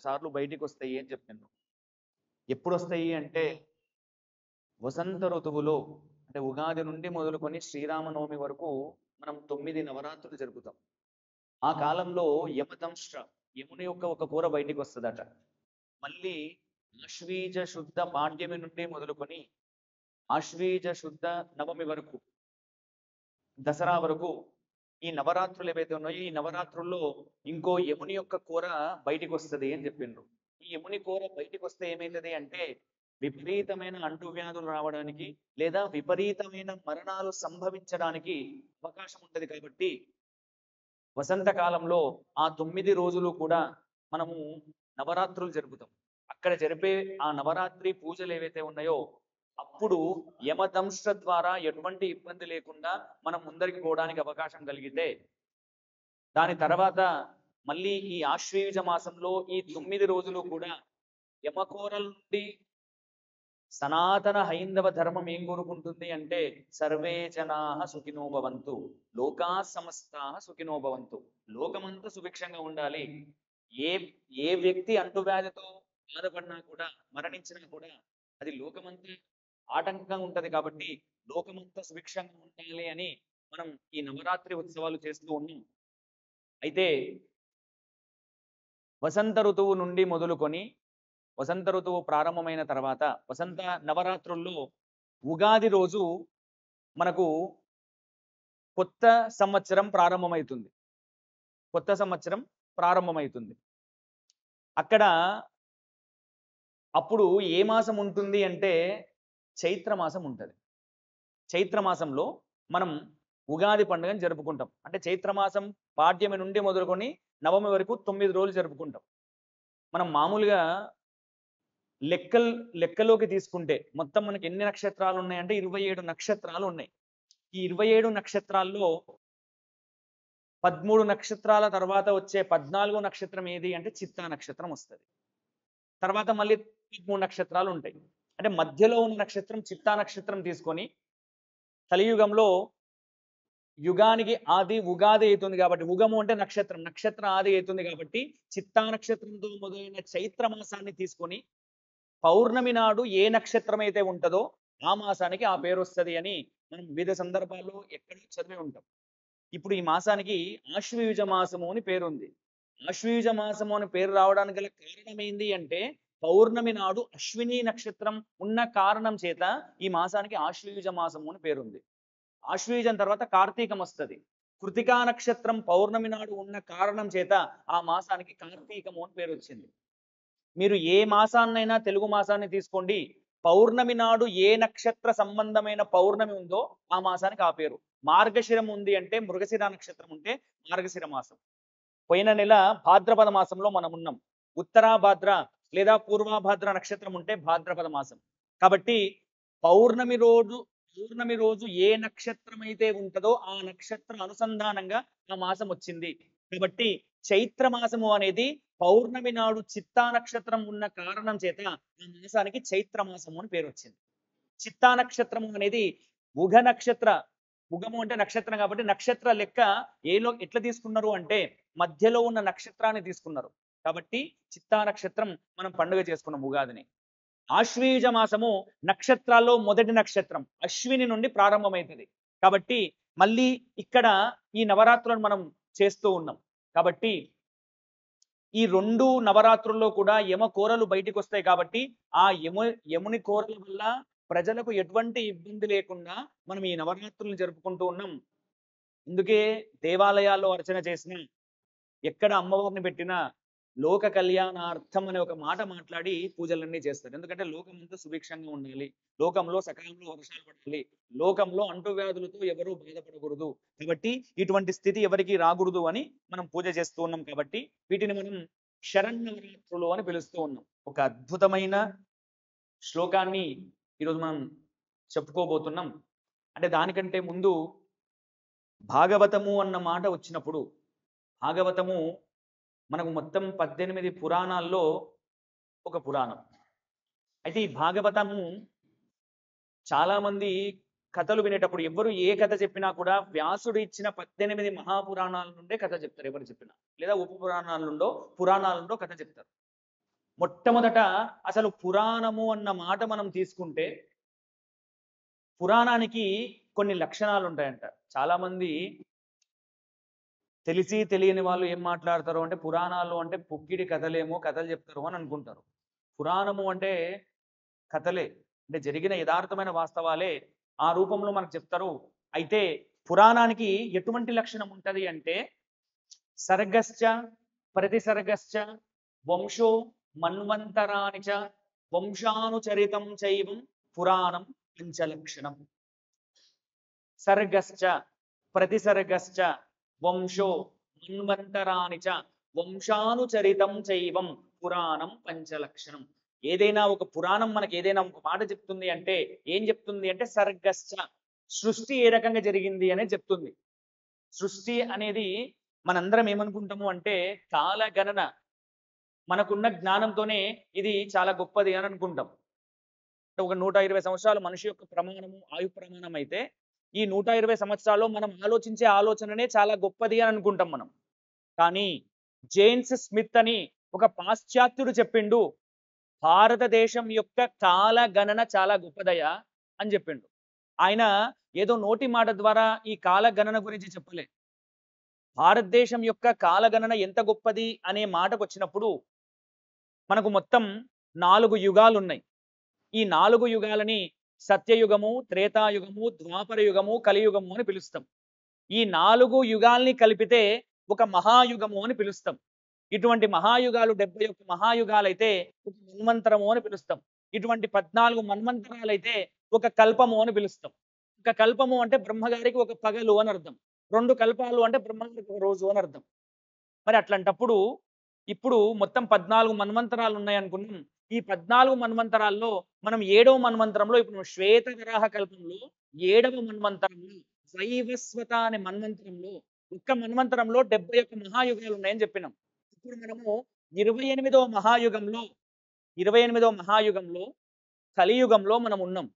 సార్లు బయటికి వస్తాయి అని చెప్పాను. ఎప్పుడు వస్తాయి అంటే వసంత ఋతువులో, అంటే ఉగాది నుండి మొదలుకొని శ్రీరామనవమి వరకు మనం 9 నవరాత్రులు జరుపుతాం. ఆ కాలంలో యమదంష్ట్ర, యముని యొక్క ఒక కూర బయటికి వస్తుందట. మళ్ళీ ఆశ్వీజ శుద్ధ పాడ్యమి నుండి మొదలుకొని ఆశ్వీజ శుద్ధ నవమి వరకు, దసరా వరకు ఈ నవరాత్రులు ఏవైతే ఉన్నాయో ఈ నవరాత్రుల్లో ఇంకో యముని యొక్క కూర బయటికి వస్తుంది అని చెప్పిండ్రు. ఈ యముని కూర బయటికి వస్తే ఏమైతుంది అంటే విపరీతమైన అంటువ్యాధులు రావడానికి లేదా విపరీతమైన మరణాలు సంభవించడానికి అవకాశం ఉంటుంది. కాబట్టి వసంతకాలంలో ఆ 9 రోజులు కూడా మనము నవరాత్రులు జరుపుతాం. అక్కడ జరిపే ఆ నవరాత్రి పూజలు ఏవైతే ఉన్నాయో అప్పుడు యమదంష్ట్ర ద్వారా ఎటువంటి ఇబ్బంది లేకుండా మనం ముందరికి పోవడానికి అవకాశం కలిగితే, దాని తర్వాత మళ్ళీ ఈ ఆశ్వయుజ మాసంలో ఈ 9 రోజులు కూడా యమకోరల నుండి సనాతన హైందవ ధర్మం ఏం కోరుకుంటుంది అంటే సర్వే జనాః సుఖినో భవంతు, లోకా సమస్తాః సుఖినో భవంతు. లోకమంతా సుభిక్షంగా ఉండాలి. ఏ ఏ వ్యక్తి అంటువ్యాధితో బాధపడినా కూడా, మరణించినా కూడా అది లోకమంతా ఆటంకంగా ఉంటది. కాబట్టి లోకమంతా సుభిక్షంగా ఉండాలి అని మనం ఈ నవరాత్రి ఉత్సవాలు చేస్తూ ఉన్నాం. అయితే వసంత ఋతువు నుండి మొదలుకొని వసంత ఋతువు ప్రారంభమైన తర్వాత వసంత నవరాత్రుల్లో ఉగాది రోజు మనకు కొత్త సంవత్సరం ప్రారంభమవుతుంది. కొత్త సంవత్సరం ప్రారంభమవుతుంది. అక్కడ అప్పుడు ఏ మాసం ఉంటుంది అంటే చైత్రమాసం ఉంటుంది. చైత్రమాసంలో మనం ఉగాది పండుగను జరుపుకుంటాం. అంటే చైత్రమాసం పాడ్యమి నుండి మొదలుకొని నవమి వరకు 9 రోజులు జరుపుకుంటాం. మనం మామూలుగా లెక్కలోకి తీసుకుంటే మొత్తం మనకి ఎన్ని నక్షత్రాలు ఉన్నాయంటే 27 నక్షత్రాలు ఉన్నాయి. ఈ 27 నక్షత్రాల్లో 13 నక్షత్రాల తర్వాత వచ్చే 14వ నక్షత్రం ఏది అంటే చిత్తా నక్షత్రం వస్తుంది. తర్వాత మళ్ళీ 13 నక్షత్రాలు ఉంటాయి. అంటే మధ్యలో ఉన్న నక్షత్రం చిత్తా నక్షత్రం తీసుకొని కలియుగంలో యుగానికి ఆది ఉగాది అవుతుంది కాబట్టి, ఉగము అంటే నక్షత్రం, నక్షత్ర ఆది అవుతుంది కాబట్టి చిత్తా నక్షత్రంతో మొదలైన చైత్ర మాసాన్ని తీసుకొని పౌర్ణమి నాడు ఏ నక్షత్రం అయితే ఉంటుందో ఆ మాసానికి ఆ పేరు వస్తుంది అని మనం వివిధ సందర్భాల్లో ఎక్కడో చదివి ఉంటాం. ఇప్పుడు ఈ మాసానికి ఆశ్వయుజ మాసము అని పేరు ఉంది. ఆశ్వయుజ మాసము అని పేరు రావడానికి గల కారణం ఏంది అంటే పౌర్ణమి నాడు అశ్విని నక్షత్రం ఉన్న కారణం చేత ఈ మాసానికి ఆశ్వయుజ మాసము అని పేరుంది. ఆశ్వయుజం తర్వాత కార్తీకం వస్తుంది. కృతికా నక్షత్రం పౌర్ణమి నాడు ఉన్న కారణం చేత ఆ మాసానికి కార్తీకము అని పేరు వచ్చింది. మీరు ఏ మాసాన్నైనా తెలుగు మాసాన్ని తీసుకోండి, పౌర్ణమి నాడు ఏ నక్షత్ర సంబంధమైన పౌర్ణమి ఉందో ఆ మాసానికి ఆ పేరు. మార్గశిరం ఉంది అంటే మృగశిర నక్షత్రం ఉంటే మార్గశిర మాసం. పోయిన నెల భాద్రపద మాసంలో మనం ఉన్నాం. ఉత్తరాభాద్ర లేదా పూర్వాభాద్ర నక్షత్రం ఉంటే భాద్రపద మాసం. కాబట్టి పౌర్ణమి రోజు ఏ నక్షత్రం అయితే ఉంటుందో ఆ నక్షత్ర అనుసంధానంగా ఆ మాసం వచ్చింది. కాబట్టి చైత్ర మాసము అనేది పౌర్ణమి నాడు చిత్తా నక్షత్రం ఉన్న కారణం చేత ఆ మాసానికి చైత్ర మాసము అని పేరు వచ్చింది. చిత్తా నక్షత్రము అనేది ఉగ నక్షత్ర, ఉగము అంటే నక్షత్రం కాబట్టి నక్షత్ర లెక్క ఎట్లా తీసుకున్నారు అంటే మధ్యలో ఉన్న నక్షత్రాన్ని తీసుకున్నారు. కాబట్టి చిత్తా నక్షత్రం మనం పండుగ చేసుకున్నాం ఉగాదిని. ఆశ్వీజ మాసము నక్షత్రాల్లో మొదటి నక్షత్రం అశ్విని నుండి ప్రారంభమవుతుంది. కాబట్టి మళ్ళీ ఇక్కడ ఈ నవరాత్రులను మనం చేస్తూ ఉన్నాం. కాబట్టి ఈ 2 నవరాత్రుల్లో కూడా యమ కోరలు బయటికి వస్తాయి. కాబట్టి ఆ యముని కోరల వల్ల ప్రజలకు ఎటువంటి ఇబ్బంది లేకుండా మనం ఈ నవరాత్రులను జరుపుకుంటూ ఉన్నాం. అందుకే దేవాలయాల్లో అర్చన చేసిన, ఎక్కడ అమ్మవారిని పెట్టినా లోక కళ్యాణార్థం అనే ఒక మాట మాట్లాడి పూజలన్నీ చేస్తారు. ఎందుకంటే లోకం అంతా సుభిక్షంగా ఉండాలి, లోకంలో సకాలంలో వర్షాలు పడాలి, లోకంలో అంటువ్యాధులతో ఎవరూ బాధపడకూడదు. కాబట్టి ఇటువంటి స్థితి ఎవరికి రాకూడదు అని మనం పూజ చేస్తూ ఉన్నాం. కాబట్టి వీటిని మనం శరన్నవరాత్రులు అని పిలుస్తూ ఉన్నాం. ఒక అద్భుతమైన శ్లోకాన్ని ఈరోజు మనం చెప్పుకోబోతున్నాం. అంటే దానికంటే ముందు భాగవతము అన్న మాట వచ్చినప్పుడు, భాగవతము మనకు మొత్తం 18 పురాణాల్లో ఒక పురాణం. అయితే ఈ భాగవతము చాలామంది కథలు వినేటప్పుడు ఎవరు ఏ కథ చెప్పినా కూడా వ్యాసుడు ఇచ్చిన 18 మహాపురాణాల నుండే కథ చెప్తారు. ఎవరు చెప్పినా లేదా ఉప పురాణాల నుండో కథ చెప్తారు. మొట్టమొదట అసలు పురాణము అన్న మాట మనం తీసుకుంటే పురాణానికి కొన్ని లక్షణాలు ఉంటాయంట. చాలా మంది తెలిసి తెలియని వాళ్ళు ఏం మాట్లాడతారు అంటే పురాణాలు అంటే పుక్కిడి కథలేమో కథలు చెప్తారు అని అనుకుంటారు. పురాణము అంటే కథలే. అంటే జరిగిన యథార్థమైన వాస్తవాలే ఆ రూపంలో మనకు చెప్తారు. అయితే పురాణానికి ఎటువంటి లక్షణం ఉంటది అంటే సర్గశ్చ ప్రతిసర్గశ్చ వంశో మన్వంతరాని చ వంశానుచరితం చైవం పురాణం పంచలక్షణం. సర్గశ్చ ప్రతిసర్గశ్చ వంశో మన్వంతరాని చ వంశానుచరితం చైవం పురాణం పంచలక్షణం. ఏదైనా ఒక పురాణం మనకి ఏదైనా ఒక మాట చెప్తుంది అంటే ఏం చెప్తుంది అంటే సర్గశ్చ సృష్టి ఏ రకంగా జరిగింది అనేది చెప్తుంది. సృష్టి అనేది మనందరం ఏమనుకుంటాము అంటే కాలగణన మనకున్న జ్ఞానంతోనే ఇది చాలా గొప్పది అని అనుకుంటాం. ఒక 120 సంవత్సరాలు మనిషి యొక్క ప్రమాణము ఆయు ప్రమాణం అయితే ఈ 120 సంవత్సరాల్లో మనం ఆలోచించే ఆలోచననే చాలా గొప్పది అని అనుకుంటాం మనం. కానీ జేమ్స్ స్మిత్ అని ఒక పాశ్చాత్యుడు చెప్పిండు భారతదేశం యొక్క కాల గణన చాలా గొప్పదయ్యా అని చెప్పిండు. ఆయన ఏదో నోటి మాట ద్వారా ఈ కాల గణన గురించి చెప్పలే. భారతదేశం యొక్క కాలగణన ఎంత గొప్పది అనే మాటకు వచ్చినప్పుడు మనకు మొత్తం 4 యుగాలు ఉన్నాయి. ఈ 4 యుగాలని సత్యయుగము, త్రేతాయుగము, ద్వాపర యుగము, కలియుగము అని పిలుస్తాం. ఈ 4 యుగాల్ని కలిపితే ఒక మహాయుగము అని పిలుస్తాం. ఇటువంటి మహాయుగాలు 71 మహాయుగాలైతే ఒక మన్వంతరము అని పిలుస్తాం. ఇటువంటి 14 మన్వంతరాలైతే ఒక కల్పము అని పిలుస్తాం. ఒక కల్పము అంటే బ్రహ్మగారికి ఒక పగలు అని అర్థం. 2 కల్పాలు అంటే బ్రహ్మగారికి ఒక రోజు అని అర్థం. మరి అట్లాంటప్పుడు ఇప్పుడు మొత్తం 14 మన్వంతరాలు ఉన్నాయనుకున్నాం. ఈ 14 మన్వంతరాల్లో మనం 7వ మన్వంతరంలో ఇప్పుడు శ్వేతవరాహ కల్పంలో 7వ మన్వంతరంలో వైవస్వత అనే మన్వంతరంలో ఒక్క మన్వంతరంలో 71 మహాయుగాలు ఉన్నాయని చెప్పినాం. ఇప్పుడు మనము 28వ మహాయుగంలో కలియుగంలో మనం ఉన్నాం.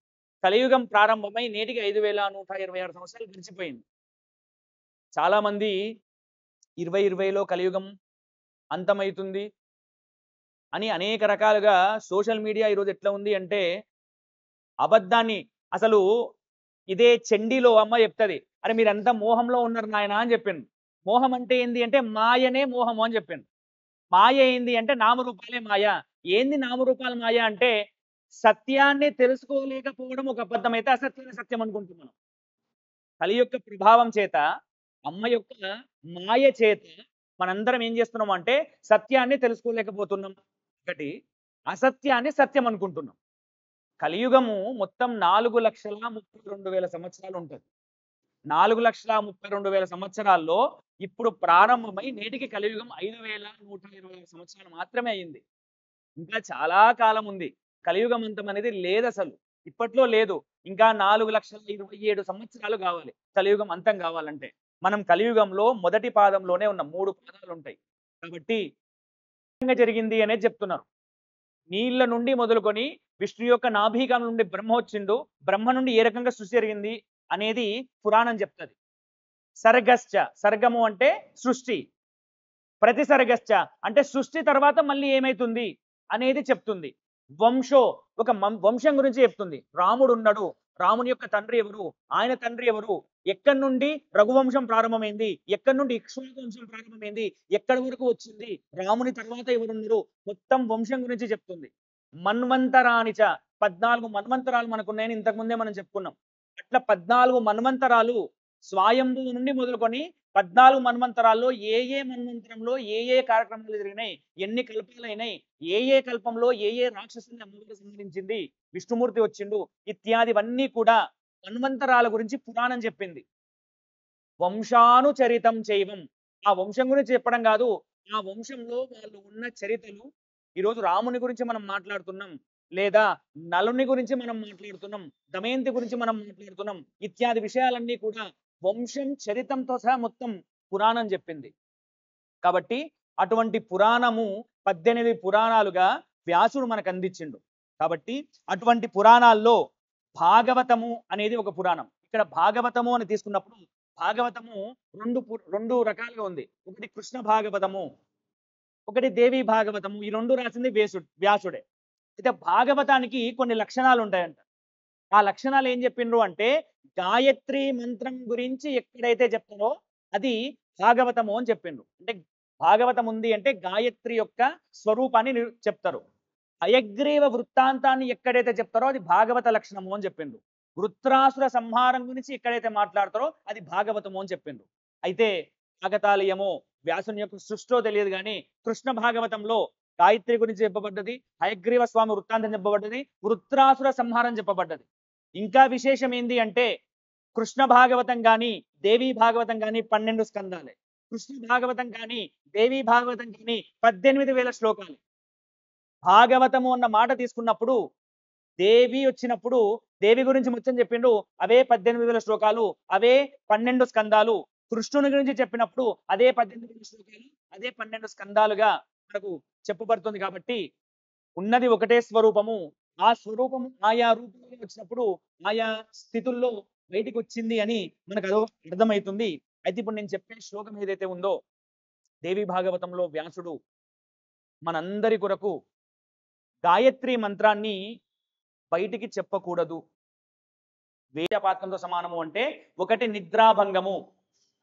కలియుగం ప్రారంభమై నేటికి 5126 సంవత్సరాలు గడిచిపోయింది. చాలా మంది 2020లో కలియుగం అంతమవుతుంది అని అనేక రకాలుగా సోషల్ మీడియా ఈరోజు ఎట్లా ఉంది అంటే అబద్ధాన్ని అసలు ఇదే చండీలో అమ్మ చెప్తుంది, అరే మీరంతా మోహంలో ఉన్నారు నాయన అని చెప్పింది. మోహం అంటే ఏంది అంటే మాయనే మోహము అని చెప్పింది. మాయ ఏంది అంటే నామరూపాలే మాయ. ఏంది నామరూపాల మాయ అంటే సత్యాన్ని తెలుసుకోలేకపోవడం ఒక అబద్ధం అయితే అసత్యాన్ని సత్యం అనుకుంటున్నాం. కలి యొక్క ప్రభావం చేత అమ్మ యొక్క మాయ చేత మనందరం ఏం చేస్తున్నాం అంటే సత్యాన్ని తెలుసుకోలేకపోతున్నాం. ఒకటి అసత్యాన్ని సత్యం అనుకుంటున్నాం. కలియుగము మొత్తం 4,32,000 సంవత్సరాలు ఉంటుంది. 4,32,000 సంవత్సరాల్లో ఇప్పుడు ప్రారంభమై నేటికి కలియుగం 5,120 సంవత్సరాలు మాత్రమే అయింది. ఇంకా చాలా కాలం ఉంది. కలియుగం అంతం అనేది లేదు అసలు. ఇప్పట్లో లేదు. ఇంకా 4,27,000 సంవత్సరాలు కావాలి కలియుగం అంతం కావాలంటే. మనం కలియుగంలో మొదటి పాదంలోనే ఉన్నాం. 3 పాదాలు ఉంటాయి. కాబట్టి జరిగింది అనేది చెప్తున్నారు. నీళ్ళ నుండి మొదలుకొని విష్ణు యొక్క నాభికం నుండి బ్రహ్మ వచ్చిండు. బ్రహ్మ నుండి ఏ రకంగా సృష్టి జరిగింది అనేది పురాణం చెప్తుంది. సర్గశ్చ సర్గము అంటే సృష్టి, ప్రతిసర్గశ్చ అంటే సృష్టి తర్వాత మళ్ళీ ఏమైతుంది అనేది చెప్తుంది. వంశో ఒక వంశం గురించి చెప్తుంది. రాముడు ఉన్నాడు, రాముని యొక్క తండ్రి ఎవరు, ఆయన తండ్రి ఎవరు, ఎక్కడి నుండి రఘువంశం ప్రారంభమైంది, ఎక్కడి నుండి ఇక్ష్వాకు వంశం ప్రారంభమైంది, ఎక్కడి వరకు వచ్చింది, రాముని తర్వాత ఎవరున్నారు, మొత్తం వంశం గురించి చెప్తుంది. మన్వంతరానిచ 14 మన్వంతరాలు మనకున్నాయని ఇంతకుముందే మనం చెప్పుకున్నాం. అట్లా 14 మన్వంతరాలు స్వయంభువు నుండి మొదలుకొని 14 మన్వంతరాల్లో ఏ మన్వంతరంలో ఏ కార్యక్రమాలు జరిగినాయి, ఎన్ని కల్పాలైనాయి, ఏ కల్పంలో ఏ రాక్షసుని అమ్మవారు సంహరించింది, విష్ణుమూర్తి వచ్చిండు ఇత్యాదివన్నీ కూడా మన్వంతరాల గురించి పురాణం చెప్పింది. వంశానుచరితం చైవం ఆ వంశం గురించి చెప్పడం కాదు, ఆ వంశంలో వాళ్ళు ఉన్న చరిత్రలు. ఈరోజు రాముని గురించి మనం మాట్లాడుతున్నాం, లేదా నలుని గురించి మనం మాట్లాడుతున్నాం, దమయంతి గురించి మనం మాట్లాడుతున్నాం, ఇత్యాది విషయాలన్నీ కూడా వంశం చరితంతో సహా మొత్తం పురాణం చెప్పింది. కాబట్టి అటువంటి పురాణము 18 పురాణాలుగా వ్యాసుడు మనకు అందించిండు. కాబట్టి అటువంటి పురాణాల్లో భాగవతము అనేది ఒక పురాణం. ఇక్కడ భాగవతము అని తీసుకున్నప్పుడు భాగవతము రెండు రకాలుగా ఉంది. ఒకటి కృష్ణ భాగవతము, ఒకటి దేవి భాగవతము. ఈ రెండు రాసింది వ్యాసుడే. అయితే భాగవతానికి కొన్ని లక్షణాలు ఉంటాయంట. ఆ లక్షణాలు ఏం చెప్పిండ్రు అంటే, గాయత్రి మంత్రం గురించి ఎక్కడైతే చెప్తారో అది భాగవతము అని చెప్పిండ్రు. అంటే భాగవతం ఉంది అంటే గాయత్రి యొక్క స్వరూపాన్ని చెప్తారు. హయగ్రీవ వృత్తాంతాన్ని ఎక్కడైతే చెప్తారో అది భాగవత లక్షణము అని చెప్పిండ్రు. వృత్రాసుర సంహారం గురించి ఎక్కడైతే మాట్లాడతారో అది భాగవతము అని చెప్పిండ్రు. అయితే కాకతాళీయమో వ్యాసుని యొక్క సృష్టో తెలియదు కానీ కృష్ణ భాగవతంలో గాయత్రి గురించి చెప్పబడ్డది, హయగ్రీవ స్వామి వృత్తాంతం చెప్పబడ్డది, వృత్రాసుర సంహారం చెప్పబడ్డది. ఇంకా విశేషం ఏంది అంటే కృష్ణ భాగవతం కానీ దేవీ భాగవతం కానీ 12 స్కందాలే, కృష్ణ భాగవతం కానీ దేవీ భాగవతం కానీ 18,000 శ్లోకాలు. భాగవతము అన్న మాట తీసుకున్నప్పుడు దేవి వచ్చినప్పుడు దేవి గురించి మొత్తం చెప్పిండు, అవే 18,000 శ్లోకాలు, అవే 12 స్కందాలు. కృష్ణుని గురించి చెప్పినప్పుడు అదే 18,000 శ్లోకాలు, అదే 12 స్కందాలుగా మనకు చెప్పబడుతుంది. కాబట్టి ఉన్నది ఒకటే స్వరూపము. ఆ స్వరూపము ఆయా రూపంలో వచ్చినప్పుడు ఆయా స్థితుల్లో బయటికి వచ్చింది అని మనకు అదో అర్థమవుతుంది. అయితే ఇప్పుడు నేను చెప్పే శ్లోకం ఏదైతే ఉందో దేవి భాగవతంలో వ్యాసుడు మనందరి కొరకు గాయత్రి మంత్రాన్ని బయటికి చెప్పకూడదు, వేదపాత్రంతో సమానము అంటే ఒకటి నిద్రాభంగము.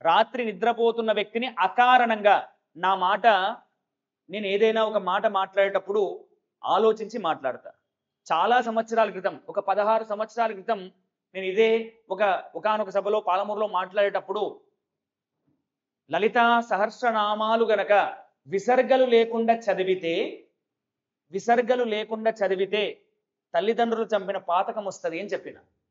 రాత్రి నిద్రపోతున్న వ్యక్తిని అకారణంగా నా మాట, నేను ఏదైనా ఒక మాట మాట్లాడేటప్పుడు ఆలోచించి మాట్లాడతా. చాలా సంవత్సరాల క్రితం, ఒక 16 సంవత్సరాల క్రితం నేను ఇదే ఒకానొక సభలో పాలమూరులో మాట్లాడేటప్పుడు లలితా సహస్రనామాలు గనక విసర్గలు లేకుండా చదివితే తల్లిదండ్రులు చంపిన పాతకం వస్తుంది అని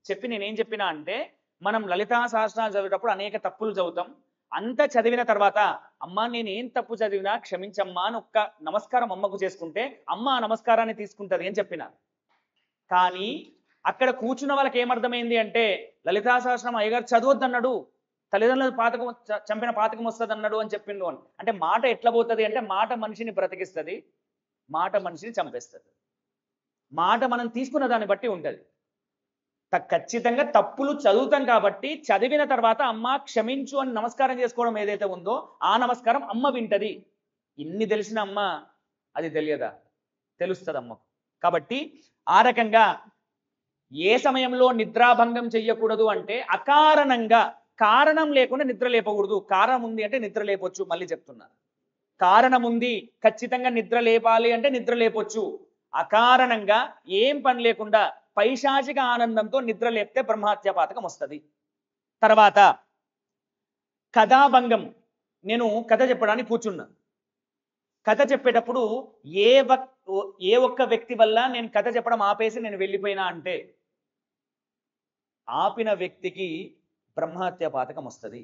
చెప్పి నేనేం చెప్పినా అంటే, మనం లలితా సహస్రనామాలు చదివేటప్పుడు అనేక తప్పులు చదువుతాం. అంత చదివిన తర్వాత అమ్మ నేనేం తప్పు చదివినా క్షమించమ్మా అని ఒక్క నమస్కారం అమ్మకు చేసుకుంటే అమ్మ ఆ నమస్కారాన్ని తీసుకుంటది అని చెప్పిన. కానీ అక్కడ కూర్చున్న వాళ్ళకి ఏమర్థమైంది అంటే లలితా సహస్రనామం అయ్యగారు చదవద్దన్నాడు, తల్లిదండ్రులు చంపిన పాతకం వస్తుంది అన్నాడు అని చెప్పిండు అని. అంటే మాట ఎట్లా పోతుంది అంటే, మాట మనిషిని బ్రతికిస్తుంది, మాట మనిషిని చంపేస్తుంది. మాట మనం తీసుకున్న దాన్ని బట్టి ఉంటుంది. ఖచ్చితంగా తప్పులు చదువుతాం కాబట్టి చదివిన తర్వాత అమ్మ క్షమించు అని నమస్కారం చేసుకోవడం ఏదైతే ఉందో ఆ నమస్కారం అమ్మ వింటది. ఇన్ని తెలిసిన అమ్మ అది తెలియదా? తెలుస్తుంది అమ్మకు. కాబట్టి ఆ రకంగా ఏ సమయంలో నిద్రాభంగం చెయ్యకూడదు అంటే అకారణంగా, కారణం లేకుండా నిద్ర లేపకూడదు. కారణం ఉంది అంటే నిద్ర లేపొచ్చు. మళ్ళీ చెప్తున్నా, కారణం ఉంది ఖచ్చితంగా నిద్ర లేపాలి అంటే నిద్ర లేపొచ్చు. అకారణంగా ఏం పని లేకుండా పైశాచిక ఆనందంతో నిద్ర లేపితే బ్రహ్మహత్య పాతకం వస్తుంది. తర్వాత కథాభంగం. నేను కథ చెప్పడానికి కూర్చున్నా. కథ చెప్పేటప్పుడు ఏ ఒక్క వ్యక్తి వల్ల నేను కథ చెప్పడం ఆపేసి నేను వెళ్ళిపోయినా అంటే ఆపిన వ్యక్తికి బ్రహ్మహత్య పాతకం వస్తుంది.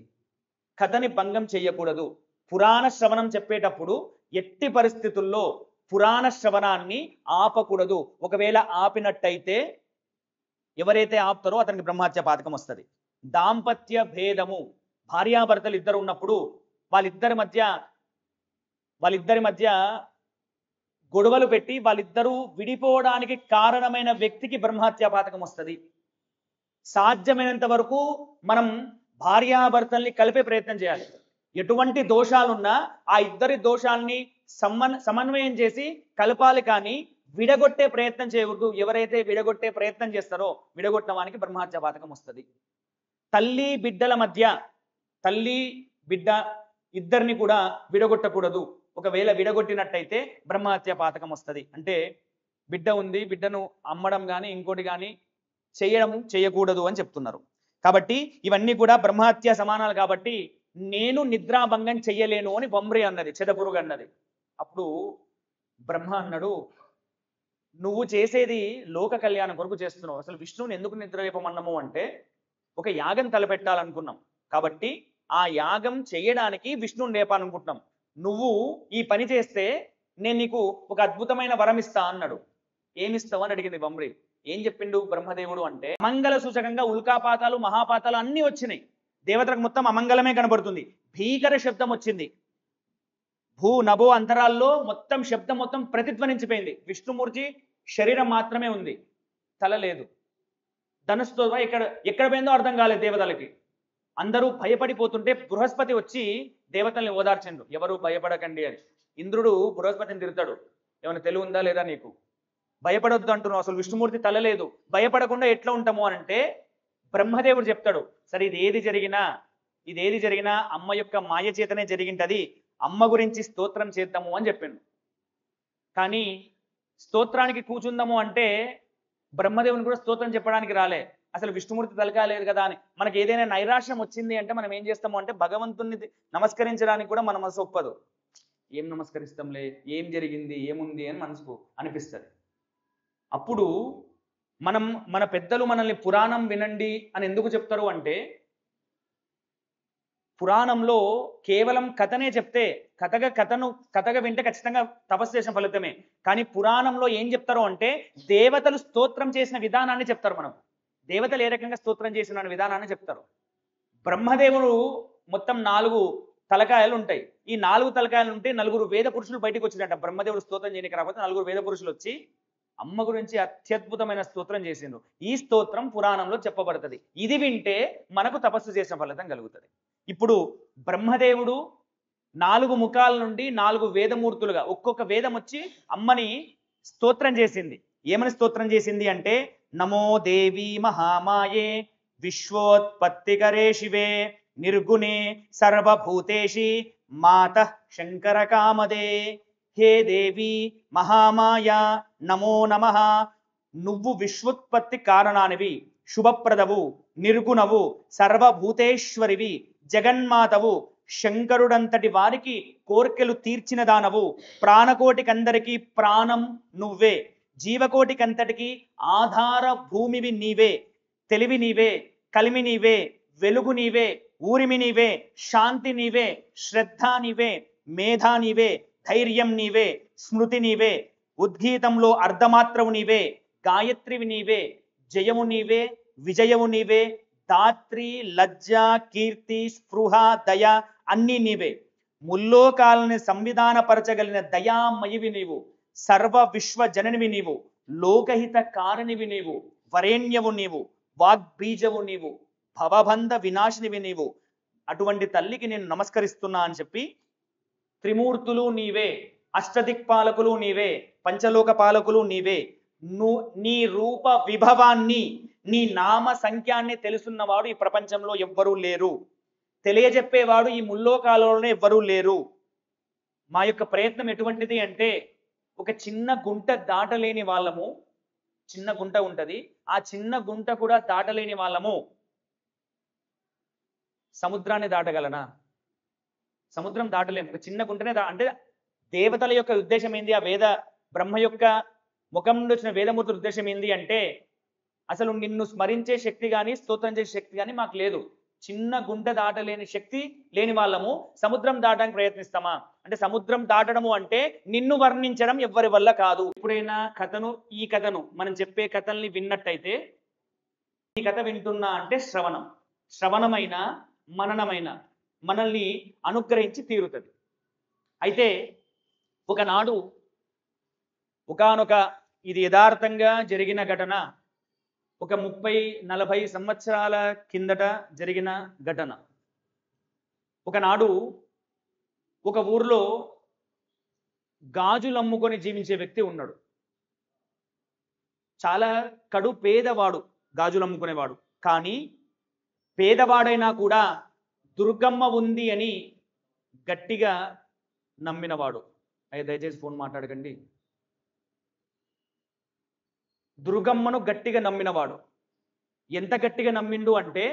కథని భంగం చెయ్యకూడదు. పురాణ శ్రవణం చెప్పేటప్పుడు ఎట్టి పరిస్థితుల్లో పురాణ శ్రవణాన్ని ఆపకూడదు. ఒకవేళ ఆపినట్టయితే ఎవరైతే ఆపుతారో అతనికి బ్రహ్మహత్య పాతకం వస్తుంది. దాంపత్య భేదము. భార్యాభర్తలు ఇద్దరు ఉన్నప్పుడు వాళ్ళిద్దరి మధ్య గొడవలు పెట్టి వాళ్ళిద్దరూ విడిపోవడానికి కారణమైన వ్యక్తికి బ్రహ్మహత్య పాతకం వస్తుంది. సాధ్యమైనంత వరకు మనం భార్యాభర్తల్ని కలిపే ప్రయత్నం చేయాలి. ఎటువంటి దోషాలున్నా ఆ ఇద్దరి దోషాల్ని సమన్వయం చేసి కలపాలి, కానీ విడగొట్టే ప్రయత్నం చేయకూడదు. ఎవరైతే విడగొట్టే ప్రయత్నం చేస్తారో విడగొట్టిన వానికి బ్రహ్మహత్య పాతకం వస్తుంది. తల్లి బిడ్డ ఇద్దరిని కూడా విడగొట్టకూడదు. ఒకవేళ విడగొట్టినట్టయితే బ్రహ్మహత్య పాతకం వస్తుంది. అంటే బిడ్డ ఉంది, బిడ్డను అమ్మడం కానీ ఇంకోటి కానీ చేయకూడదు అని చెప్తున్నారు. కాబట్టి ఇవన్నీ కూడా బ్రహ్మహత్య సమానాలు. కాబట్టి నేను నిద్రాభంగం చెయ్యలేను అని వంబ్రి అన్నది, చెదపురుగు అన్నది. అప్పుడు బ్రహ్మ అన్నాడు, నువ్వు చేసేది లోక కళ్యాణం కొరకు చేస్తున్నావు. అసలు విష్ణువుని ఎందుకు నిద్రలేపమన్నాము అంటే ఒక యాగం తలపెట్టాలనుకున్నాం. కాబట్టి ఆ యాగం చేయడానికి విష్ణువుని లేపాలనుకుంటున్నాం. నువ్వు ఈ పని చేస్తే నేను నీకు ఒక అద్భుతమైన వరం ఇస్తా అన్నాడు. ఏమిస్తావు అని అడిగింది వంబ్రి. ఏం చెప్పిండు బ్రహ్మదేవుడు అంటే, అమంగళ సూచకంగా ఉల్కాపాతాలు మహాపాతాలు అన్నీ వచ్చినాయి. దేవతలకు మొత్తం అమంగళమే కనబడుతుంది. భీకర శబ్దం వచ్చింది. భూ నభో అంతరాల్లో మొత్తం శబ్దం మొత్తం ప్రతిధ్వనించిపోయింది. విష్ణుమూర్తి శరీరం మాత్రమే ఉంది, తల లేదు. ధనుస్తో ఎక్కడ పోయిందో అర్థం కాలేదు దేవతలకి. అందరూ భయపడిపోతుంటే బృహస్పతి వచ్చి దేవతల్ని ఓదార్చండు, ఎవరు భయపడకండి అని. ఇంద్రుడు బృహస్పతిని తిడతాడు, ఏమైనా తెలివి ఉందా లేదా నీకు, భయపడొద్దు అంటున్నావు, అసలు విష్ణుమూర్తి తల లేదు, భయపడకుండా ఎట్లా ఉంటాము అని అంటే బ్రహ్మదేవుడు చెప్తాడు, సరే ఇది ఏది జరిగినా అమ్మ యొక్క మాయ చేతనే జరిగింటది, అమ్మ గురించి స్తోత్రం చేద్దాము అని చెప్పిండు. కానీ స్తోత్రానికి కూర్చుందాము అంటే బ్రహ్మదేవుని కూడా స్తోత్రం చెప్పడానికి రాలే, అసలు విష్ణుమూర్తి తలకాలేదు కదా అని. మనకి ఏదైనా నైరాశ్యం వచ్చింది అంటే మనం ఏం చేస్తాము అంటే భగవంతుని నమస్కరించడానికి కూడా మన మనసు ఒప్పదు, ఏం నమస్కరిస్తాంలే, ఏం జరిగింది ఏముంది అని మనసుకు అనిపిస్తుంది. అప్పుడు మన పెద్దలు మనల్ని పురాణం వినండి అని ఎందుకు చెప్తారు అంటే, పురాణంలో కేవలం కథనే చెప్తే కథగా వింటే ఖచ్చితంగా తపస్సు చేసిన ఫలితమే. కానీ పురాణంలో ఏం చెప్తారు అంటే దేవతలు స్తోత్రం చేసిన విధానాన్ని చెప్తారు. మనకు దేవతలు ఏ రకంగా స్తోత్రం చేసిన విధానాన్ని చెప్తారు. బ్రహ్మదేవుడు మొత్తం 4 తలకాయలు ఉంటాయి. ఈ 4 తలకాయలు ఉంటే 4 వేద పురుషులు బయటకు వచ్చినట్ట. బ్రహ్మదేవుడు స్తోత్రం చేయడానికి రాకపోతే 4 వేద పురుషులు వచ్చి అమ్మ గురించి అత్యద్భుతమైన స్తోత్రం చేసిండ్రు. ఈ స్తోత్రం పురాణంలో చెప్పబడుతుంది. ఇది వింటే మనకు తపస్సు చేసిన ఫలితం కలుగుతుంది. ఇప్పుడు బ్రహ్మదేవుడు 4 ముఖాల నుండి 4 వేదమూర్తులుగా ఒక్కొక్క వేదం వచ్చి అమ్మని స్తోత్రం చేసింది. ఏమని స్తోత్రం చేసింది అంటే, నమో దేవి మహామాయే విశ్వోత్పత్తికరే శివే నిర్గుణే సర్వభూతేషి మాతః శంకర కామదే. హే దేవి మహామాయ నమో నమః, నువ్వు విశ్వోత్పత్తి కారణానివి, శుభప్రదవు, నిర్గుణవు, సర్వభూతేశ్వరివి, జగన్మాతవు, శంకరుడంతటి వారికి కోర్కెలు తీర్చిన దానవు, ప్రాణకోటికందరికీ ప్రాణం నువ్వే, జీవకోటికంతటికి ఆధార భూమివి నీవే, తెలివి నీవే, కలిమి నీవే, వెలుగు నీవే, ఊరిమి నీవే, శాంతి నీవే, శ్రద్ధ నీవే, మేధా నీవే, ధైర్యం నీవే, స్మృతి నీవే, ఉద్గీతంలో అర్ధమాత్రవు నీవే, గాయత్రివి నీవే, జయము నీవే, విజయము నీవే, దాత్రి, లజ్జ, కీర్తి, స్పృహ, దయ అన్నీ నీవే, ముల్లోకాలని సంవిధానపరచగలిగిన దయామయివి నీవు, సర్వ విశ్వ జననివి నీవు, లోకహిత కారణివి నీవు, వరేణ్యవు నీవు, వాగ్బీజవు నీవు, భవబంధ వినాశినివి నీవు. అటువంటి తల్లికి నేను నమస్కరిస్తున్నా అని చెప్పి త్రిమూర్తులు నీవే, అష్టదిక్పాలకులు నీవే, పంచలోక పాలకులు నీవే, నీ రూప విభవాన్ని, నీ నామ సంఖ్యాన్ని తెలుసున్నవాడు ఈ ప్రపంచంలో ఎవ్వరూ లేరు, తెలియజెప్పేవాడు ఈ ముల్లోకాలలోనే ఎవ్వరూ లేరు. మా యొక్క ప్రయత్నం ఎటువంటిది అంటే, ఒక చిన్న గుంట దాటలేని వాళ్ళము, చిన్న గుంట ఉంటది, ఆ చిన్న గుంట కూడా దాటలేని వాళ్ళము సముద్రాన్ని దాటగలనా? సముద్రం దాటలేము, ఒక చిన్న గుంటనే అంటే దేవతల యొక్క ఉద్దేశం ఏంది, ఆ వేద బ్రహ్మ యొక్క ముఖం నుండి వచ్చిన వేదమూర్తుల ఉద్దేశం ఏంది అంటే, అసలు నిన్ను స్మరించే శక్తి కానీ స్తోత్రం చేసే శక్తి కానీ మాకు లేదు, చిన్న గుంట దాటలేని శక్తి లేని వాళ్ళము సముద్రం దాటడానికి ప్రయత్నిస్తామా అంటే, సముద్రం దాటడము అంటే నిన్ను వర్ణించడం ఎవ్వరి వల్ల కాదు. ఎప్పుడైనా ఈ కథను మనం చెప్పే కథల్ని విన్నట్టయితే, ఈ కథ వింటున్నా అంటే శ్రవణమైన మననమైన మనల్ని అనుగ్రహించి తీరుతుంది. అయితే ఒకనాడు ఒకానొక, ఇది యథార్థంగా జరిగిన ఘటన, ఒక 30-40 సంవత్సరాల కిందట జరిగిన ఘటన. ఒకనాడు ఒక ఊర్లో గాజులు అమ్ముకొని జీవించే వ్యక్తి ఉన్నాడు. చాలా కడు పేదవాడు, గాజులు అమ్ముకునేవాడు. కానీ పేదవాడైనా కూడా దుర్గమ్మ ఉంది అని గట్టిగా నమ్మినవాడు. అయ్యా దయచేసి ఫోన్ మాట్లాడకండి. దుర్గమ్మను గట్టిగా నమ్మినవాడు. ఎంత గట్టిగా నమ్మిండు అంటే,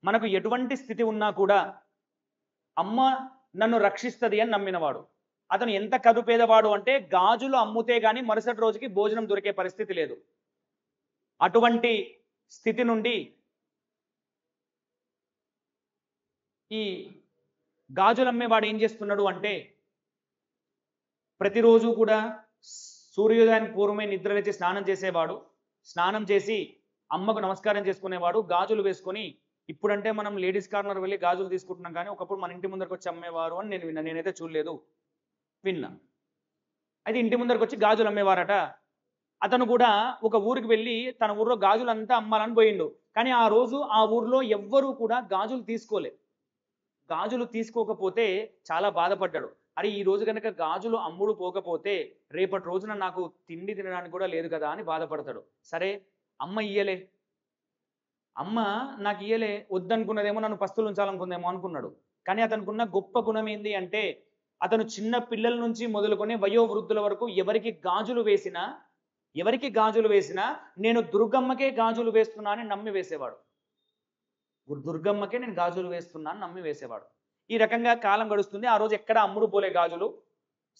మనకు ఎటువంటి స్థితి ఉన్నా కూడా అమ్మ నన్ను రక్షిస్తుంది అని నమ్మినవాడు. అతను ఎంత కదుపేదవాడు అంటే, గాజులు అమ్ముతే గాని మరుసటి రోజుకి భోజనం దొరికే పరిస్థితి లేదు. అటువంటి స్థితి నుండి ఈ గాజులు అమ్మేవాడు ఏం చేస్తున్నాడు అంటే, ప్రతిరోజు కూడా సూర్యోదయానికి పూర్వమే నిద్ర లేచి స్నానం చేసేవాడు. స్నానం చేసి అమ్మకు నమస్కారం చేసుకునేవాడు. గాజులు వేసుకొని, ఇప్పుడంటే మనం లేడీస్ కార్నర్ వెళ్ళి గాజులు తీసుకుంటున్నాం, కానీ ఒకప్పుడు మన ఇంటి ముందరకు వచ్చి అమ్మేవారు అని నేను విన్నా. నేనైతే చూడలేదు, విన్నా. అయితే ఇంటి ముందరకు వచ్చి గాజులు అమ్మేవారట. అతను కూడా ఒక ఊరికి వెళ్ళి తన ఊర్లో గాజులు అంతా అమ్మాలని పోయిండు. కానీ ఆ రోజు ఆ ఊర్లో ఎవ్వరూ కూడా గాజులు తీసుకోలే. గాజులు తీసుకోకపోతే చాలా బాధపడ్డాడు. అరే ఈ రోజు గనక గాజులు అమ్ముడు పోకపోతే రేపటి రోజున నాకు తిండి తినడానికి కూడా లేదు కదా అని బాధపడతాడు. సరే అమ్మ ఇయ్యలే. అమ్మ నాకు ఇయ్యలే, వద్దనుకున్నదేమో, నన్ను పస్తులు ఉంచాలనుకుందేమో అనుకున్నాడు. కానీ అతనుకున్న గొప్ప గుణం ఏంది అంటే, అతను చిన్న పిల్లల నుంచి మొదలుకొని వయోవృద్ధుల వరకు ఎవరికి గాజులు వేసినా నేను దుర్గమ్మకే గాజులు వేస్తున్నా అని నమ్మి వేసేవాడు. దుర్గమ్మకే నేను గాజులు వేస్తున్నా అని నమ్మి వేసేవాడు. ఈ రకంగా కాలం గడుస్తుంది. ఆ రోజు ఎక్కడ అమ్ముడు పోలే గాజులు.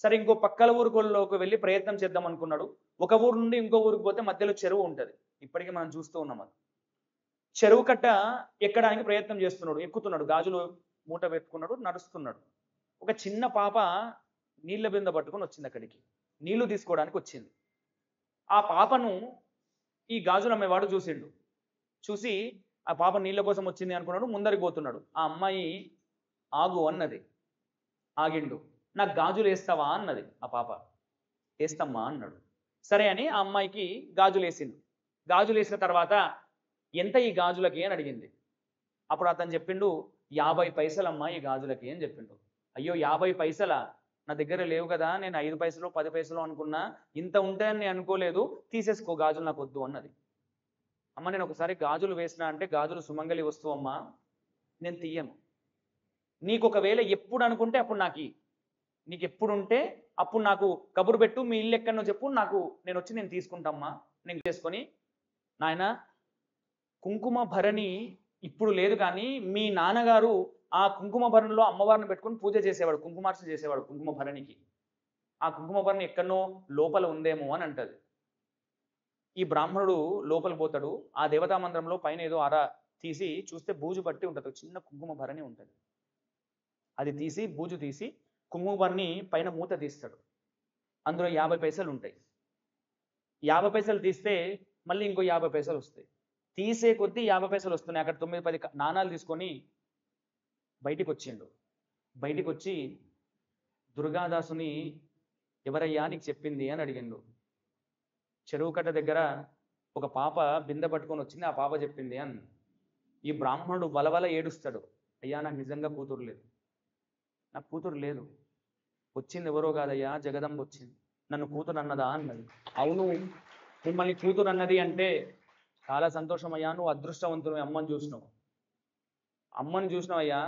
సరే ఇంకో పక్కల ఊరుకోళ్ళలోకి వెళ్ళి ప్రయత్నం చేద్దాం అనుకున్నాడు. ఒక ఊరు నుండి ఇంకో ఊరికి పోతే మధ్యలో చెరువు ఉంటుంది. ఇప్పటికీ మనం చూస్తూ ఉన్నాం అది. చెరువు కట్ట ఎక్కడానికి ప్రయత్నం చేస్తున్నాడు, ఎక్కుతున్నాడు, గాజులు మూట పెట్టుకున్నాడు, నడుస్తున్నాడు. ఒక చిన్న పాప నీళ్ళ బిందె పట్టుకొని వచ్చింది అక్కడికి, నీళ్లు తీసుకోవడానికి వచ్చింది. ఆ పాపను ఈ గాజులు అమ్మేవాడు చూసిండు. చూసి ఆ పాప నీళ్ళ కోసం వచ్చింది అనుకున్నాడు, ముందరికి పోతున్నాడు. ఆ అమ్మాయి ఆగు అన్నది. ఆగిండు. నాకు గాజులు వేస్తావా అన్నది ఆ పాప. వేస్తమ్మా అన్నాడు. సరే అని ఆ అమ్మాయికి గాజులు వేసింది. గాజులు వేసిన తర్వాత ఎంత ఈ గాజులకి అని అడిగింది. అప్పుడు అతను చెప్పిండు 50 పైసలమ్మా ఈ గాజులకి అని చెప్పిండు. అయ్యో 50 పైసలా, నా దగ్గర లేవు కదా, నేను 5 పైసలు 10 పైసలు అనుకున్నా, ఇంత ఉంటాయని నేను అనుకోలేదు, తీసేసుకో గాజులు నాకు వద్దు అన్నది. అమ్మ నేను ఒకసారి గాజులు వేసినా అంటే గాజులు సుమంగళి వస్తువు అమ్మా, నేను తీయను. నీకు ఒకవేళ ఎప్పుడు అనుకుంటే అప్పుడు నీకు ఎప్పుడు ఉంటే అప్పుడు నాకు కబురు పెట్టు, మీ ఇల్లు ఎక్కడనో చెప్పు, నేను వచ్చి నేను తీసుకుంటామ్మా. నేను చేసుకొని నాయన కుంకుమ భరణి ఇప్పుడు లేదు కానీ మీ నాన్నగారు ఆ కుంకుమ భరణిలో అమ్మవారిని పెట్టుకొని పూజ చేసేవాడు, కుంకుమార్చన చేసేవాడు కుంకుమ భరణికి. ఆ కుంకుమ భరణి ఎక్కడనో లోపల ఉందేమో అని అంటది. ఈ బ్రాహ్మణుడు లోపల పోతాడు. ఆ దేవతా మందిరంలో పైన ఏదో అర తీసి చూస్తే బూజు పట్టి ఉంటుంది, చిన్న కుంకుమ భరణి ఉంటుంది. అది తీసి బూజు తీసి కుంకుమ భరణి పైన మూత తీస్తాడు. అందులో 50 పైసలు ఉంటాయి. 50 పైసలు తీస్తే మళ్ళీ ఇంకో 50 పైసలు వస్తాయి. తీసే కొద్దీ 50 పైసలు వస్తున్నాయి. అక్కడ 9-10 నాణాలు తీసుకొని బయటికి వచ్చిండు. బయటికి వచ్చి దుర్గాదాసుని ఎవరయ్యా నీకు చెప్పింది అని అడిగిండు. చెరువు కట్ట దగ్గర ఒక పాప బిందె పట్టుకొని వచ్చింది, ఆ పాప చెప్పింది అని. ఈ బ్రాహ్మణుడు బలబల ఏడుస్తాడు. అయ్యా నాకు నిజంగా కూతురు లేదు, నాకు కూతురు లేదు, వచ్చింది ఎవరో కాదయ్యా జగదంబ వచ్చింది, నన్ను కూతురు అన్నదా అన్నది. అవును మిమ్మల్ని కూతురు అన్నది అంటే చాలా సంతోషం అయ్యా, నువ్వు అదృష్టవంతుడు, అమ్మని చూసినావు అయ్యా,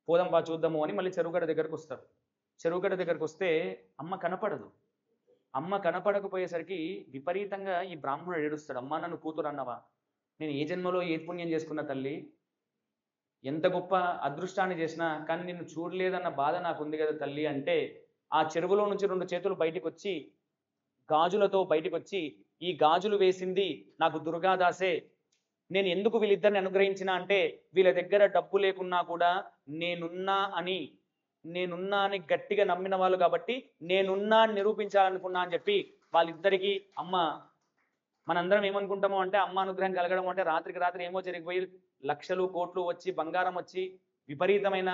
పోదాం చూద్దాము అని మళ్ళీ చెరువుగడ్డ దగ్గరకు వస్తారు. చెరువుగడ్డ దగ్గరకు వస్తే అమ్మ కనపడదు. అమ్మ కనపడకపోయేసరికి విపరీతంగా ఈ బ్రాహ్మణుడు ఏడుస్తాడు. అమ్మ నన్ను కూతురు అన్నవా, నేను ఏ జన్మలో ఏ పుణ్యం చేసుకున్న తల్లి, ఎంత గొప్ప అదృష్టాన్ని చేసినా కానీ నిన్ను చూడలేదన్న బాధ నాకు ఉంది కదా తల్లి అంటే, ఆ చెరువులో నుంచి 2 చేతులు బయటికి వచ్చి గాజులతో బయటికి వచ్చి, ఈ గాజులు వేసింది నాకు దుర్గాదాసే, నేను ఎందుకు వీళ్ళిద్దరిని అనుగ్రహించిన అంటే వీళ్ళ దగ్గర డబ్బు లేకున్నా కూడా నేనున్నా అని గట్టిగా నమ్మిన వాళ్ళు కాబట్టి నేనున్నా నిరూపించాలనుకున్నా అని చెప్పి వాళ్ళిద్దరికీ అమ్మ, మనందరం ఏమనుకుంటామో అంటే అమ్మ అనుగ్రహం కలగడం అంటే రాత్రికి రాత్రి ఏమో జరిగిపోయి లక్షలు కోట్లు వచ్చి బంగారం వచ్చి విపరీతమైన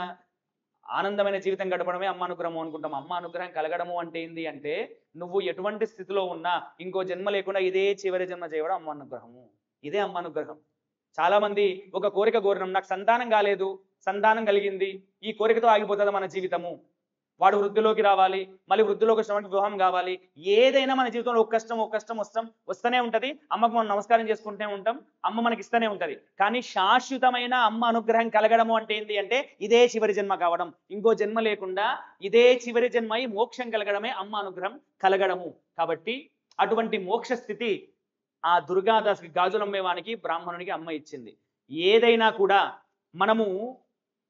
ఆనందమైన జీవితం గడపడమే అమ్మ అనుగ్రహం అనుకుంటాం. అమ్మ అనుగ్రహం కలగడము అంటే ఏంది అంటే నువ్వు ఎటువంటి స్థితిలో ఉన్నా ఇంకో జన్మ లేకుండా ఇదే చివరి జన్మ చేయడం అమ్మ అనుగ్రహము. ఇదే అమ్మ అనుగ్రహం. చాలా మంది ఒక కోరిక కోరినాం, నాకు సంతానం కాలేదు, సంతానం కలిగింది, ఈ కోరికతో ఆగిపోతుంది మన జీవితము. వాడు వృద్ధిలోకి రావాలి, మళ్ళీ వృద్ధిలోకి వచ్చినటువంటి వివాహం కావాలి, ఏదైనా మన జీవితంలో ఒక కష్టం వస్తూనే ఉంటుంది. అమ్మకు మనం నమస్కారం చేసుకుంటూనే ఉంటాం, అమ్మ మనకి ఇస్తూనే ఉంటుంది. కానీ శాశ్వతమైన అమ్మ అనుగ్రహం కలగడము అంటే ఏంటి అంటే ఇదే చివరి జన్మ కావడం, ఇంకో జన్మ లేకుండా ఇదే చివరి జన్మ అయి మోక్షం కలగడమే అమ్మ అనుగ్రహం కలగడము. కాబట్టి అటువంటి మోక్ష స్థితి ఆ దుర్గాదాసుకి గాజులమ్మేవానికి బ్రాహ్మణునికి అమ్మ ఇచ్చింది. ఏదైనా కూడా మనము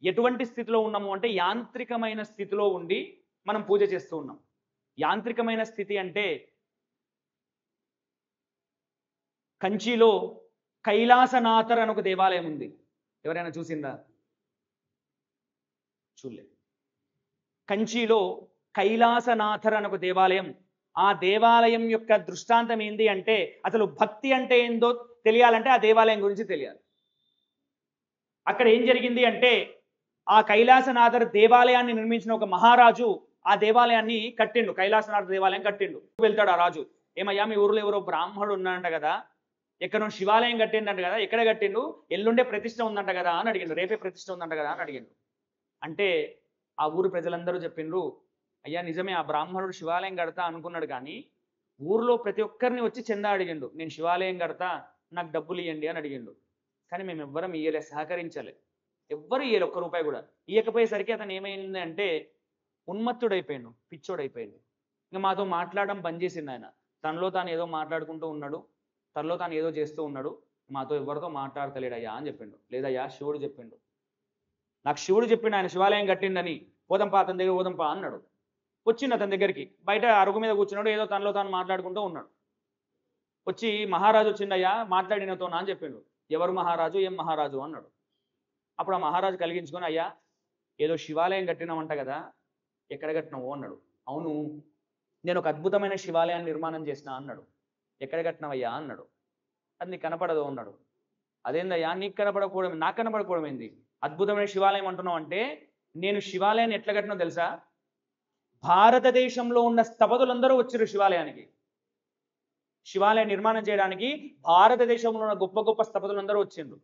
ఎటువంటి స్థితిలో ఉన్నాము అంటే యాంత్రికమైన స్థితిలో ఉండి మనం పూజ చేస్తూ ఉన్నాం. యాంత్రికమైన స్థితి అంటే కంచిలో కైలాసనాథర్ అని ఒక దేవాలయం ఉంది. ఎవరైనా చూసిందా? చూడలేదు. కంచిలో కైలాసనాథర్ అని ఒక దేవాలయం. ఆ దేవాలయం యొక్క దృష్టాంతం ఏంది అంటే అసలు భక్తి అంటే ఏందో తెలియాలంటే ఆ దేవాలయం గురించి తెలియాలి. అక్కడ ఏం జరిగింది అంటే ఆ కైలాసనాథర్ దేవాలయాన్ని నిర్మించిన ఒక మహారాజు ఆ దేవాలయాన్ని కట్టిండు, కైలాసనాథర్ దేవాలయం కట్టిండు. వెళ్తాడు ఆ రాజు, ఏమయ్యా మీ ఊర్లో ఎవరో బ్రాహ్మణుడు ఉన్నాడంట కదా, ఎక్కడో శివాలయం కట్టిండంట కదా, ఎక్కడ కట్టిండు, ఎల్లుండే ప్రతిష్ట ఉందంట కదా అని అడిగిండు, రేపే ప్రతిష్ట ఉందంట కదా అని అడిగిండు. అంటే ఆ ఊరు ప్రజలందరూ చెప్పిండ్రు, అయ్యా నిజమే ఆ బ్రాహ్మణుడు శివాలయం కడతా అనుకున్నాడు కానీ ఊర్లో ప్రతి ఒక్కరిని వచ్చి చందా అడిగిండు, నేను శివాలయం కడతా నాకు డబ్బులు ఇవ్వండి అని అడిగిండు. కానీ మేము ఎవ్వరం ఇయ్యలే, సహకరించలే, ఎవ్వరు ఇయ్యలే, ఒక్క రూపాయి కూడా. ఇవ్వకపోయేసరికి అతను ఏమైంది అంటే ఉన్మత్తుడైపోయాడు, పిచ్చోడైపోయాడు. ఇంకా మాతో మాట్లాడడం బంద్ చేసిండు ఆయన. తనలో తాను ఏదో మాట్లాడుకుంటూ ఉన్నాడు, తనలో తాను ఏదో చేస్తూ ఉన్నాడు. మాతో ఎవరితో మాట్లాడతలేడయ్యా అని చెప్పిండు. లేదయ్యా శివుడు చెప్పిండు, నాకు శివుడు చెప్పిండు ఆయన శివాలయం కట్టిండని, పోదంపా అతని దగ్గర పోదంపా అన్నాడు. వచ్చిండు అతని దగ్గరికి, బయట అరుగు మీద కూర్చున్నాడు, ఏదో తనలో తాను మాట్లాడుకుంటూ ఉన్నాడు. వచ్చి మహారాజు వచ్చిండయ్యా మాట్లాడినతో నా అని చెప్పిండు. ఎవరు మహారాజు, ఏం మహారాజు అన్నాడు. అప్పుడు ఆ మహారాజు కలిగించుకొని, అయ్యా ఏదో శివాలయం కట్టినామంట కదా, ఎక్కడ కట్టినావు అన్నాడు. అవును, నేను ఒక అద్భుతమైన శివాలయాన్ని నిర్మాణం చేసిన అన్నాడు. ఎక్కడ కట్టినవయ్యా అన్నాడు. అది నీకు కనపడదు అన్నాడు. అదేందయ్యా నీకు కనపడకపోవడం, నాకు కనపడకపోవడం ఏంది, అద్భుతమైన శివాలయం అంటున్నావు అంటే, నేను శివాలయాన్ని ఎట్లా కట్టినో తెలుసా, భారతదేశంలో ఉన్న స్థపతులందరూ వచ్చారు శివాలయానికి. శివాలయం నిర్మాణం చేయడానికి భారతదేశంలో ఉన్న గొప్ప గొప్ప స్థపతులందరూ వచ్చిండ్రు.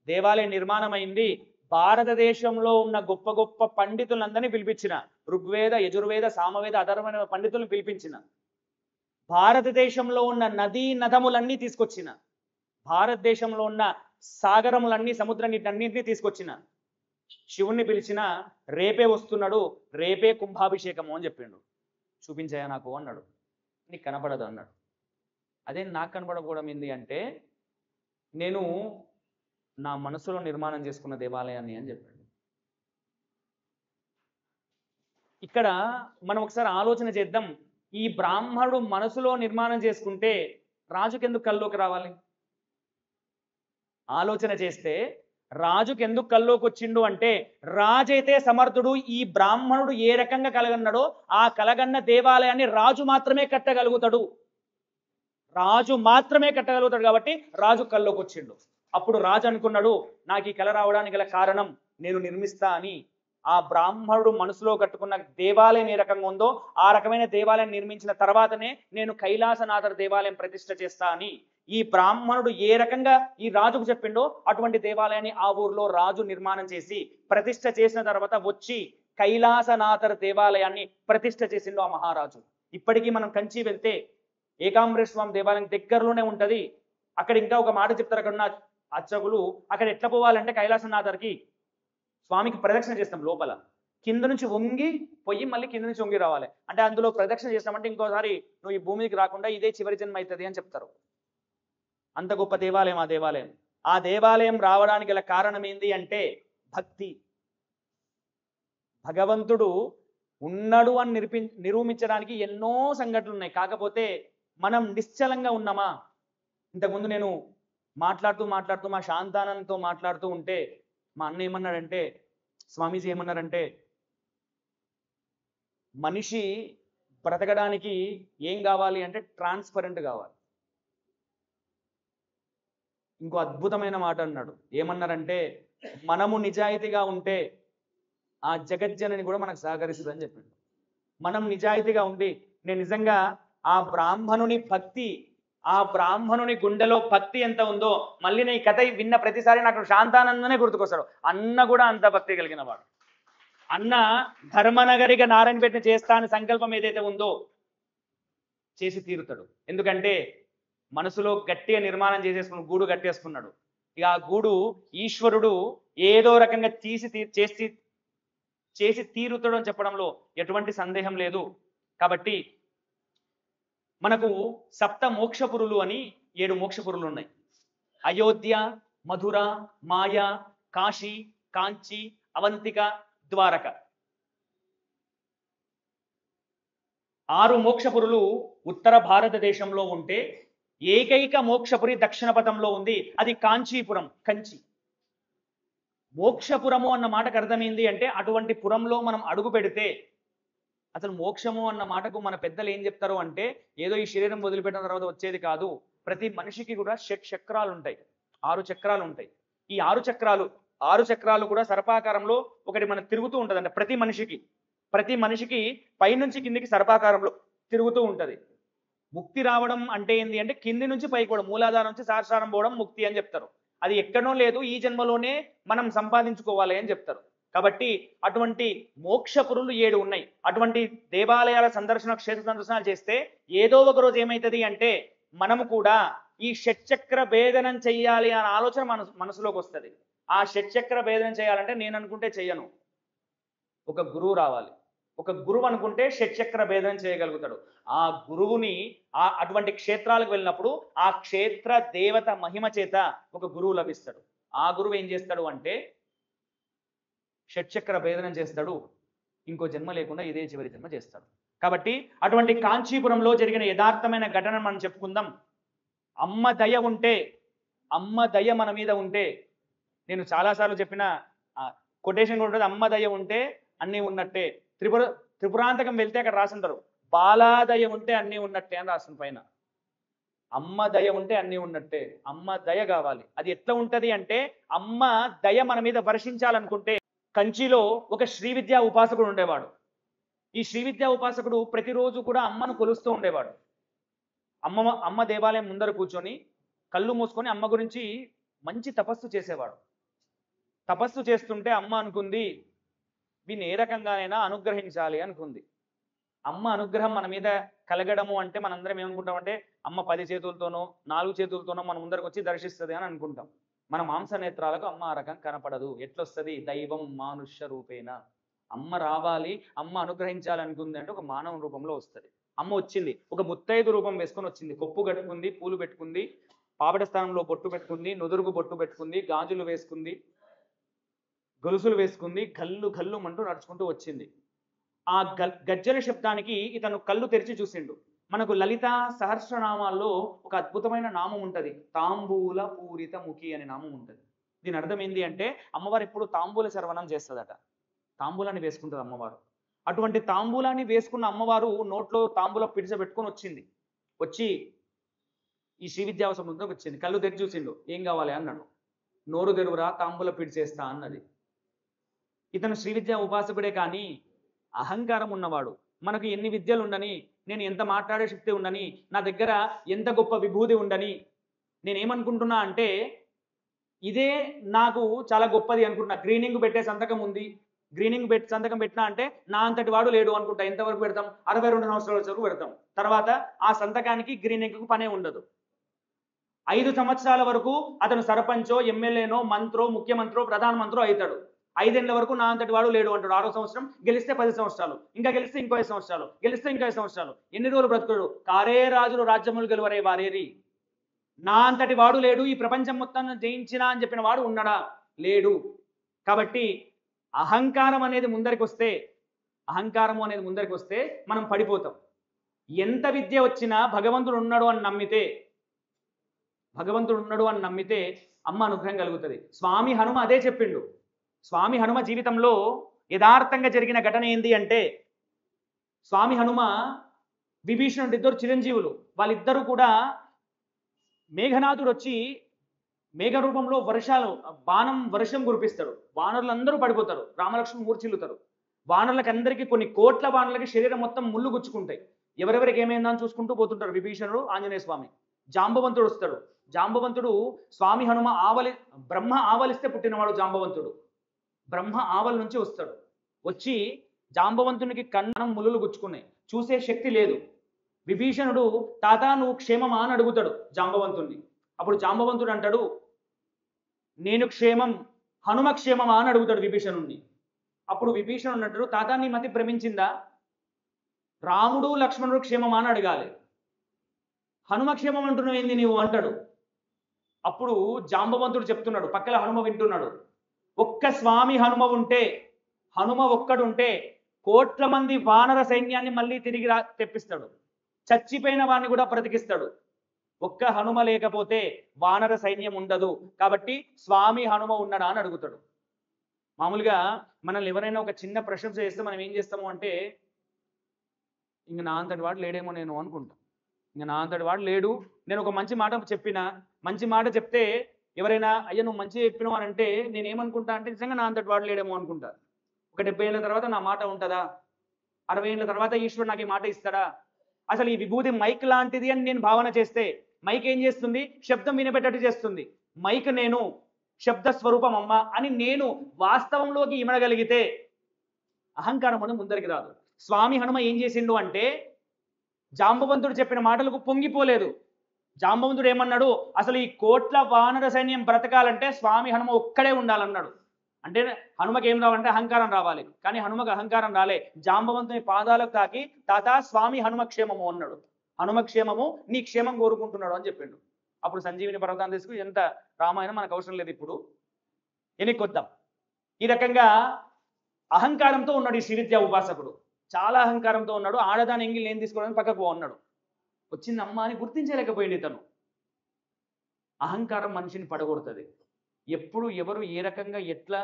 దేవాలయం నిర్మాణం అయింది, భారతదేశంలో ఉన్న గొప్ప గొప్ప పండితులందరినీ పిలిపించిన, ఋగ్వేద యజుర్వేద సామవేద అధర్వణ పండితులను పిలిపించిన, భారతదేశంలో ఉన్న నదీ నదములన్నీ తీసుకొచ్చిన, భారతదేశంలో ఉన్న సాగరములన్నీ సముద్ర నీటినన్నింటినీ తీసుకొచ్చిన, శివుణ్ణి పిలిచిన, రేపే వస్తున్నాడు, రేపే కుంభాభిషేకము అని చెప్పిండు. చూపించాయా నాకు అన్నాడు. నీకు కనపడదు అన్నాడు. అదే నాకు కనపడకపోవడం ఏంది అంటే, నేను నా మనసులో నిర్మాణం చేసుకున్న దేవాలయాన్ని అని చెప్పాడు. ఇక్కడ మనం ఒకసారి ఆలోచన చేద్దాం, ఈ బ్రాహ్మణుడు మనసులో నిర్మాణం చేసుకుంటే రాజుకెందుకు కల్లోకి రావాలి? ఆలోచన చేస్తే రాజుకి ఎందుకు కల్లోకి వచ్చిండు అంటే, రాజైతే సమర్థుడు, ఈ బ్రాహ్మణుడు ఏ రకంగా కలగన్నాడో ఆ కలగన్న దేవాలయాన్ని రాజు మాత్రమే కట్టగలుగుతాడు, రాజు మాత్రమే కట్టగలుగుతాడు. కాబట్టి రాజు కల్లోకి వచ్చిండు. అప్పుడు రాజు అనుకున్నాడు, నాకు ఈ కళ రావడానికి గల కారణం నేను నిర్మిస్తా అని. ఆ బ్రాహ్మణుడు మనసులో కట్టుకున్న దేవాలయం ఏ రకంగా ఉందో ఆ రకమైన దేవాలయం నిర్మించిన తర్వాతనే నేను కైలాసనాథర్ దేవాలయం ప్రతిష్ఠ చేస్తా అని ఈ బ్రాహ్మణుడు ఏ రకంగా ఈ రాజుకు చెప్పిండో అటువంటి దేవాలయాన్ని ఆ ఊర్లో రాజు నిర్మాణం చేసి ప్రతిష్ఠ చేసిన తర్వాత వచ్చి కైలాసనాథర్ దేవాలయాన్ని ప్రతిష్ఠ చేసిండు ఆ మహారాజు. ఇప్పటికీ మనం కంచి వెళ్తే ఏకాంబరేశ్వర స్వామి దేవాలయం దగ్గరలోనే ఉంటది. అక్కడ ఇంకా ఒక మాట చెప్తారు, అక్కడ ఉన్న అర్చకులు, అక్కడ ఎట్లా పోవాలంటే కైలాసనాథర్కి స్వామికి ప్రదక్షిణ చేస్తాం, లోపల కింద నుంచి వంగి పోయి మళ్ళీ కింద నుంచి వంగి రావాలి. అంటే అందులో ప్రదక్షిణ చేస్తామంటే ఇంకోసారి నువ్వు ఈ భూమికి రాకుండా ఇదే చివరి జన్మ అవుతుంది అని చెప్తారు. అంత గొప్ప దేవాలయం ఆ దేవాలయం. ఆ దేవాలయం రావడానికి గల కారణం ఏంది అంటే భక్తి. భగవంతుడు ఉన్నాడు అని నిరూపించడానికి ఎన్నో సంఘటనలు ఉన్నాయి. కాకపోతే మనం నిశ్చలంగా ఉన్నామా? ఇంతకుముందు నేను మాట్లాడుతూ మా శాంతానంతో మాట్లాడుతూ ఉంటే మా అన్న ఏమన్నాడంటే, స్వామీజీ ఏమన్నారంటే, మనిషి బ్రతకడానికి ఏం కావాలి అంటే ట్రాన్స్పరెంట్ కావాలి. ఇంకో అద్భుతమైన మాట అన్నాడు. ఏమన్నారంటే, మనము నిజాయితీగా ఉంటే ఆ జగజ్జనని కూడా మనకు సహకరిస్తుందని చెప్పిండు. మనం నిజాయితీగా ఉండి, నేను నిజంగా ఆ బ్రాహ్మణుని భక్తి, ఆ బ్రాహ్మణుని గుండెలో భక్తి ఎంత ఉందో, మళ్ళీ నేను ఈ కథ విన్న ప్రతిసారి నాకు శాంతానందనే గుర్తుకొస్తాడు. అన్న కూడా అంత భక్తి కలిగిన వాడు. అన్న ధర్మనగరిగా నారాయణపేట చేస్తా అని సంకల్పం ఏదైతే ఉందో చేసి తీరుతాడు. ఎందుకంటే మనసులో గట్టిగా నిర్మాణం చేసేసుకున్నాడు, గూడు కట్టేసుకున్నాడు. ఇక ఆ గూడు ఈశ్వరుడు ఏదో రకంగా చేసి తీరుతాడు అని చెప్పడంలో ఎటువంటి సందేహం లేదు. కాబట్టి మనకు సప్త మోక్షపురులు అని 7 మోక్షపురులు ఉన్నాయి. అయోధ్య, మధుర, మాయ, కాశీ, కాంచి, అవంతిక, ద్వారక. 6 మోక్షపురులు ఉత్తర భారతదేశంలో ఉంటే ఏకైక మోక్షపురి దక్షిణ పథంలో ఉంది, అది కాంచీపురం, కంచి. మోక్షపురము అన్న మాటకు అర్థమైంది అంటే అటువంటి పురంలో మనం అడుగు పెడితే, అసలు మోక్షము అన్న మాటకు మన పెద్దలు ఏం చెప్తారు అంటే, ఏదో ఈ శరీరం వదిలిపెట్టిన తర్వాత వచ్చేది కాదు. ప్రతి మనిషికి కూడా చక్రాలు ఉంటాయి, 6 చక్రాలు ఉంటాయి. ఈ 6 చక్రాలు కూడా సర్పాకారంలో ఒకటి మనకు తిరుగుతూ ఉంటుంది. అంటే ప్రతి మనిషికి పైనుంచి కిందికి సర్పాకారంలో తిరుగుతూ ఉంటుంది. ముక్తి రావడం అంటే ఏంటి అంటే కింది నుంచి పైకి కూడా, మూలాధారం నుంచి సహస్రారం పోవడం ముక్తి అని చెప్తారు. అది ఎక్కడో లేదు, ఈ జన్మలోనే మనం సంపాదించుకోవాలి అని చెప్తారు. కాబట్టి అటువంటి మోక్షపురులు 7 ఉన్నాయి. అటువంటి దేవాలయాల సందర్శన, క్షేత్ర సందర్శనాలు చేస్తే ఏదో ఒక రోజు ఏమవుతుంది అంటే మనము కూడా ఈ షట్చక్ర భేదనం చెయ్యాలి అనే ఆలోచన మనసులోకి వస్తుంది. ఆ షట్చక్ర భేదనం చేయాలంటే నేను అనుకుంటే చెయ్యను, ఒక గురువు రావాలి. ఒక గురువు అనుకుంటే షట్చక్ర భేదనం చేయగలుగుతాడు. ఆ గురువుని అటువంటి క్షేత్రాలకు వెళ్ళినప్పుడు ఆ క్షేత్ర దేవత మహిమ చేత ఒక గురువు లభిస్తాడు. ఆ గురువు ఏం చేస్తాడు అంటే షట్చక్ర భేదనం చేస్తాడు. ఇంకో జన్మ లేకుండా ఇదే చివరి జన్మ చేస్తాడు. కాబట్టి అటువంటి కాంచీపురంలో జరిగిన యథార్థమైన ఘటన మనం చెప్పుకుందాం. అమ్మ దయ ఉంటే, అమ్మ దయ మన మీద ఉంటే, నేను చాలాసార్లు చెప్పిన కొటేషన్ కూడా ఉంటుంది, అమ్మ దయ ఉంటే అన్నీ ఉన్నట్టే. త్రిపురాంతకం వెళ్తే అక్కడ రాసింటారు బాలాదయ ఉంటే అన్నీ ఉన్నట్టే అని రాసిన పైన. అమ్మ దయ ఉంటే అన్నీ ఉన్నట్టే. అమ్మ దయ కావాలి. అది ఎట్లా ఉంటది అంటే అమ్మ దయ మన మీద వర్షించాలనుకుంటే, కంచిలో ఒక శ్రీ విద్యా ఉపాసకుడు ఉండేవాడు. ఈ శ్రీ విద్యా ఉపాసకుడు ప్రతిరోజు కూడా అమ్మను కొలుస్తూ ఉండేవాడు. అమ్మ దేవాలయం ముందర కూర్చొని కళ్ళు మూసుకొని అమ్మ గురించి మంచి తపస్సు చేసేవాడు. తపస్సు చేస్తుంటే అమ్మ అనుకుంది, వీని ఏ రకంగానైనా అనుగ్రహించాలి అనుకుంది. అమ్మ అనుగ్రహం మన మీద కలగడము అంటే మనందరం ఏమనుకుంటామంటే అమ్మ 10 చేతులతోనో 4 చేతులతోనో మన ముందరకు వచ్చి దర్శిస్తుంది అని అనుకుంటాం. మన మాంస నేత్రాలకు అమ్మ ఆ రకం కనపడదు. ఎట్లొస్తుంది? దైవం మానుష్య రూపేణ. అమ్మ రావాలి, అమ్మ అనుగ్రహించాలి అనుకుంది అంటే ఒక మానవ రూపంలో వస్తుంది. అమ్మ వచ్చింది, ఒక ముత్తైదు రూపం వేసుకొని వచ్చింది. కొప్పు కట్టుకుంది, పూలు పెట్టుకుంది, పాపడ స్థానంలో బొట్టు పెట్టుకుంది, నుదురుగు బొట్టు పెట్టుకుంది, గాజులు వేసుకుంది, గొలుసులు వేసుకుంది, కళ్ళు కళ్ళు అంటూ నడుచుకుంటూ వచ్చింది. ఆ గజ్జల శబ్దానికి ఇతను కళ్ళు తెరిచి చూసిండు. మనకు లలిత సహస్రనామాల్లో ఒక అద్భుతమైన నామం ఉంటుంది, తాంబూల పూరిత ముఖి అనే నామం ఉంటుంది. దీని అర్థం ఏంటి అంటే అమ్మవారు ఎప్పుడు తాంబూల శరవణం చేస్తుందట. తాంబూలాన్ని వేసుకుంటుంది అమ్మవారు. అటువంటి తాంబూలాన్ని వేసుకున్న అమ్మవారు నోట్లో తాంబూల పిడిచబెట్టుకొని వచ్చింది. వచ్చి ఈ శ్రీ విద్యావసంలోకి వచ్చింది. కళ్ళు తెరిచి చూసిండు. ఏం కావాలి అన్నాడు. నోరు తెరువురా, తాంబూల పిడిచేస్తా అన్నది. ఇతను శ్రీ విద్యా ఉపాసకుడే కానీ అహంకారం ఉన్నవాడు. మనకు ఎన్ని విద్యలు ఉండని, నేను ఎంత మాట్లాడే శక్తి ఉండని, నా దగ్గర ఎంత గొప్ప విభూతి ఉండని, నేనేమనుకుంటున్నా అంటే ఇదే నాకు చాలా గొప్పది అనుకుంటున్నా. గ్రీనింగ్ పెట్టే సంతకం ఉంది, గ్రీనింగ్ సంతకం పెట్టినా అంటే నా అంతటి వాడు లేడు అనుకుంటా. ఎంతవరకు పెడతాం? 62 సంవత్సరాల వరకు పెడతాం. తర్వాత ఆ సంతకానికి గ్రీనింగ్కు పనే ఉండదు. 5 సంవత్సరాల వరకు అతను సర్పంచో, ఎమ్మెల్యేనో, మంత్రో, ముఖ్యమంత్రో, ప్రధానమంత్రో అవుతాడు. 5 ఏళ్ల వరకు నా అంతటి వాడు లేడు అంటాడు. 6వ సంవత్సరం గెలిస్తే 10 సంవత్సరాలు, ఇంకా గెలిస్తే ఇంకో 5 సంవత్సరాలు, గెలిస్తే ఇంకో 5 సంవత్సరాలు. ఎన్ని రోజులు బ్రతుకుడు? కారే రాజులు రాజ్యములు గెలువరే వారేరి. నా అంతటి వాడు లేడు, ఈ ప్రపంచం మొత్తం జయించినా అని చెప్పిన వాడు ఉన్నాడా? లేడు. కాబట్టి అహంకారం అనేది ముందరికి వస్తే మనం పడిపోతాం. ఎంత విద్య వచ్చినా భగవంతుడు ఉన్నాడు అని నమ్మితే అమ్మ అనుగ్రహం కలుగుతుంది. స్వామి హనుమ అదే చెప్పిండు. స్వామి హనుమ జీవితంలో యథార్థంగా జరిగిన ఘటన ఏంది అంటే, స్వామి హనుమ విభీషణుడు ఇద్దరు చిరంజీవులు. వాళ్ళిద్దరూ కూడా మేఘనాథుడు వచ్చి మేఘ రూపంలో వర్షం కురిపిస్తాడు. వానరులందరూ పడిపోతారు, రామలక్ష్మణులు మూర్ఛిల్లుతారు. వానరులకి అందరికీ కొన్ని కోట్ల వానరులకి శరీరం మొత్తం ముళ్ళు గుచ్చుకుంటాయి. ఎవరెవరికి ఏమైందని చూసుకుంటూ పోతుంటారు విభీషణుడు, ఆంజనేయ స్వామి. జాంబవంతుడు వస్తాడు. జాంబవంతుడు స్వామి హనుమ బ్రహ్మ ఆవలిస్తే పుట్టినవాడు జాంబవంతుడు. బ్రహ్మ ఆవలి నుంచి వస్తాడు. వచ్చి జాంబవంతునికి కన్నం ముళ్ళు గుచ్చుకున్నాయి, చూసే శక్తి లేదు. విభీషణుడు తాత నువ్వు క్షేమమా అని అడుగుతాడు జాంబవంతుణ్ణి. అప్పుడు జాంబవంతుడు అంటాడు, నేను క్షేమం, హనుమ క్షేమమా అని అడుగుతాడు విభీషణుణ్ణి. అప్పుడు విభీషణుడు అంటాడు, తాత నీ మతి భ్రమించిందా? రాముడు లక్ష్మణుడు క్షేమమా అని అడగాలి, హనుమ క్షేమం అంటున్నావు ఏంది నీవు అంటాడు. అప్పుడు జాంబవంతుడు చెప్తున్నాడు, పక్కన హనుమ వింటున్నాడు. ఒక్క స్వామి హనుమ ఉంటే, హనుమ ఒక్కడుంటే కోట్ల మంది వానర సైన్యాన్ని మళ్ళీ తిరిగి తెప్పిస్తాడు. చచ్చిపోయిన వాడిని కూడా బ్రతికిస్తాడు. ఒక్క హనుమ లేకపోతే వానర సైన్యం ఉండదు. కాబట్టి స్వామి హనుమ ఉన్నాడా అని అడుగుతాడు. మామూలుగా మనల్ని ఎవరైనా ఒక చిన్న ప్రశంస చేస్తే మనం ఏం చేస్తాము అంటే, ఇంక నా అంతటి వాడు లేడేమో నేను అనుకుంటాం. ఇంక నా అంతటి వాడు లేడు, నేను ఒక మంచి మాట మంచి మాట చెప్తే ఎవరైనా అయ్యా నువ్వు మంచి చెప్పినావు అని అంటే నేనేమనుకుంటా అంటే నిజంగా నా అంతటి వాడు లేడేమో అనుకుంటా. ఒక 70 ఏళ్ళ తర్వాత నా మాట ఉంటుందా? 60 ఏళ్ళ తర్వాత ఈశ్వరుడు నాకు ఈ మాట ఇస్తాడా? అసలు ఈ విభూతి మైక్ లాంటిది అని నేను భావన చేస్తే మైక్ ఏం చేస్తుంది? శబ్దం వినబెట్టట్టు చేస్తుంది. మైక్ నేను, శబ్ద స్వరూపం అమ్మ అని నేను వాస్తవంలోకి ఇమడగలిగితే అహంకారం అనేది ముందరికి రాదు. స్వామి హనుమ ఏం చేసిండు అంటే జాంబవంతుడు చెప్పిన మాటలకు పొంగిపోలేదు. జాంబవంతుడు ఏమన్నాడు, అసలు ఈ కోట్ల వానర సైన్యం బ్రతకాలంటే స్వామి హనుమ ఒక్కడే ఉండాలన్నాడు. అంటే హనుమకి ఏం రావాలంటే అహంకారం రావాలి. కానీ హనుమకు అహంకారం రాలే. జాంబవంతుని పాదాలకు తాకి తాత స్వామి హనుమ క్షేమము అన్నాడు. హనుమ క్షేమము, నీ క్షేమం కోరుకుంటున్నాడు అని చెప్పిండు. అప్పుడు సంజీవిని పర్వతాన్ని తీసుకుని ఎంత రామాయణం మనకు అవసరం లేదు. ఇప్పుడు ఎనికొద్దాం. ఈ రకంగా అహంకారంతో ఉన్నాడు ఈ శ్రీవిద్యా ఉపాసకుడు. చాలా అహంకారంతో ఉన్నాడు. ఆడదాని ఎంగిల్ ఏం తీసుకోవడానికి పక్కకు ఉన్నాడు. వచ్చింది అమ్మ అని గుర్తించలేకపోయింది తను. అహంకారం మనిషిని పడగొడుతుంది. ఎప్పుడు ఎవరు ఏ రకంగా ఎట్లా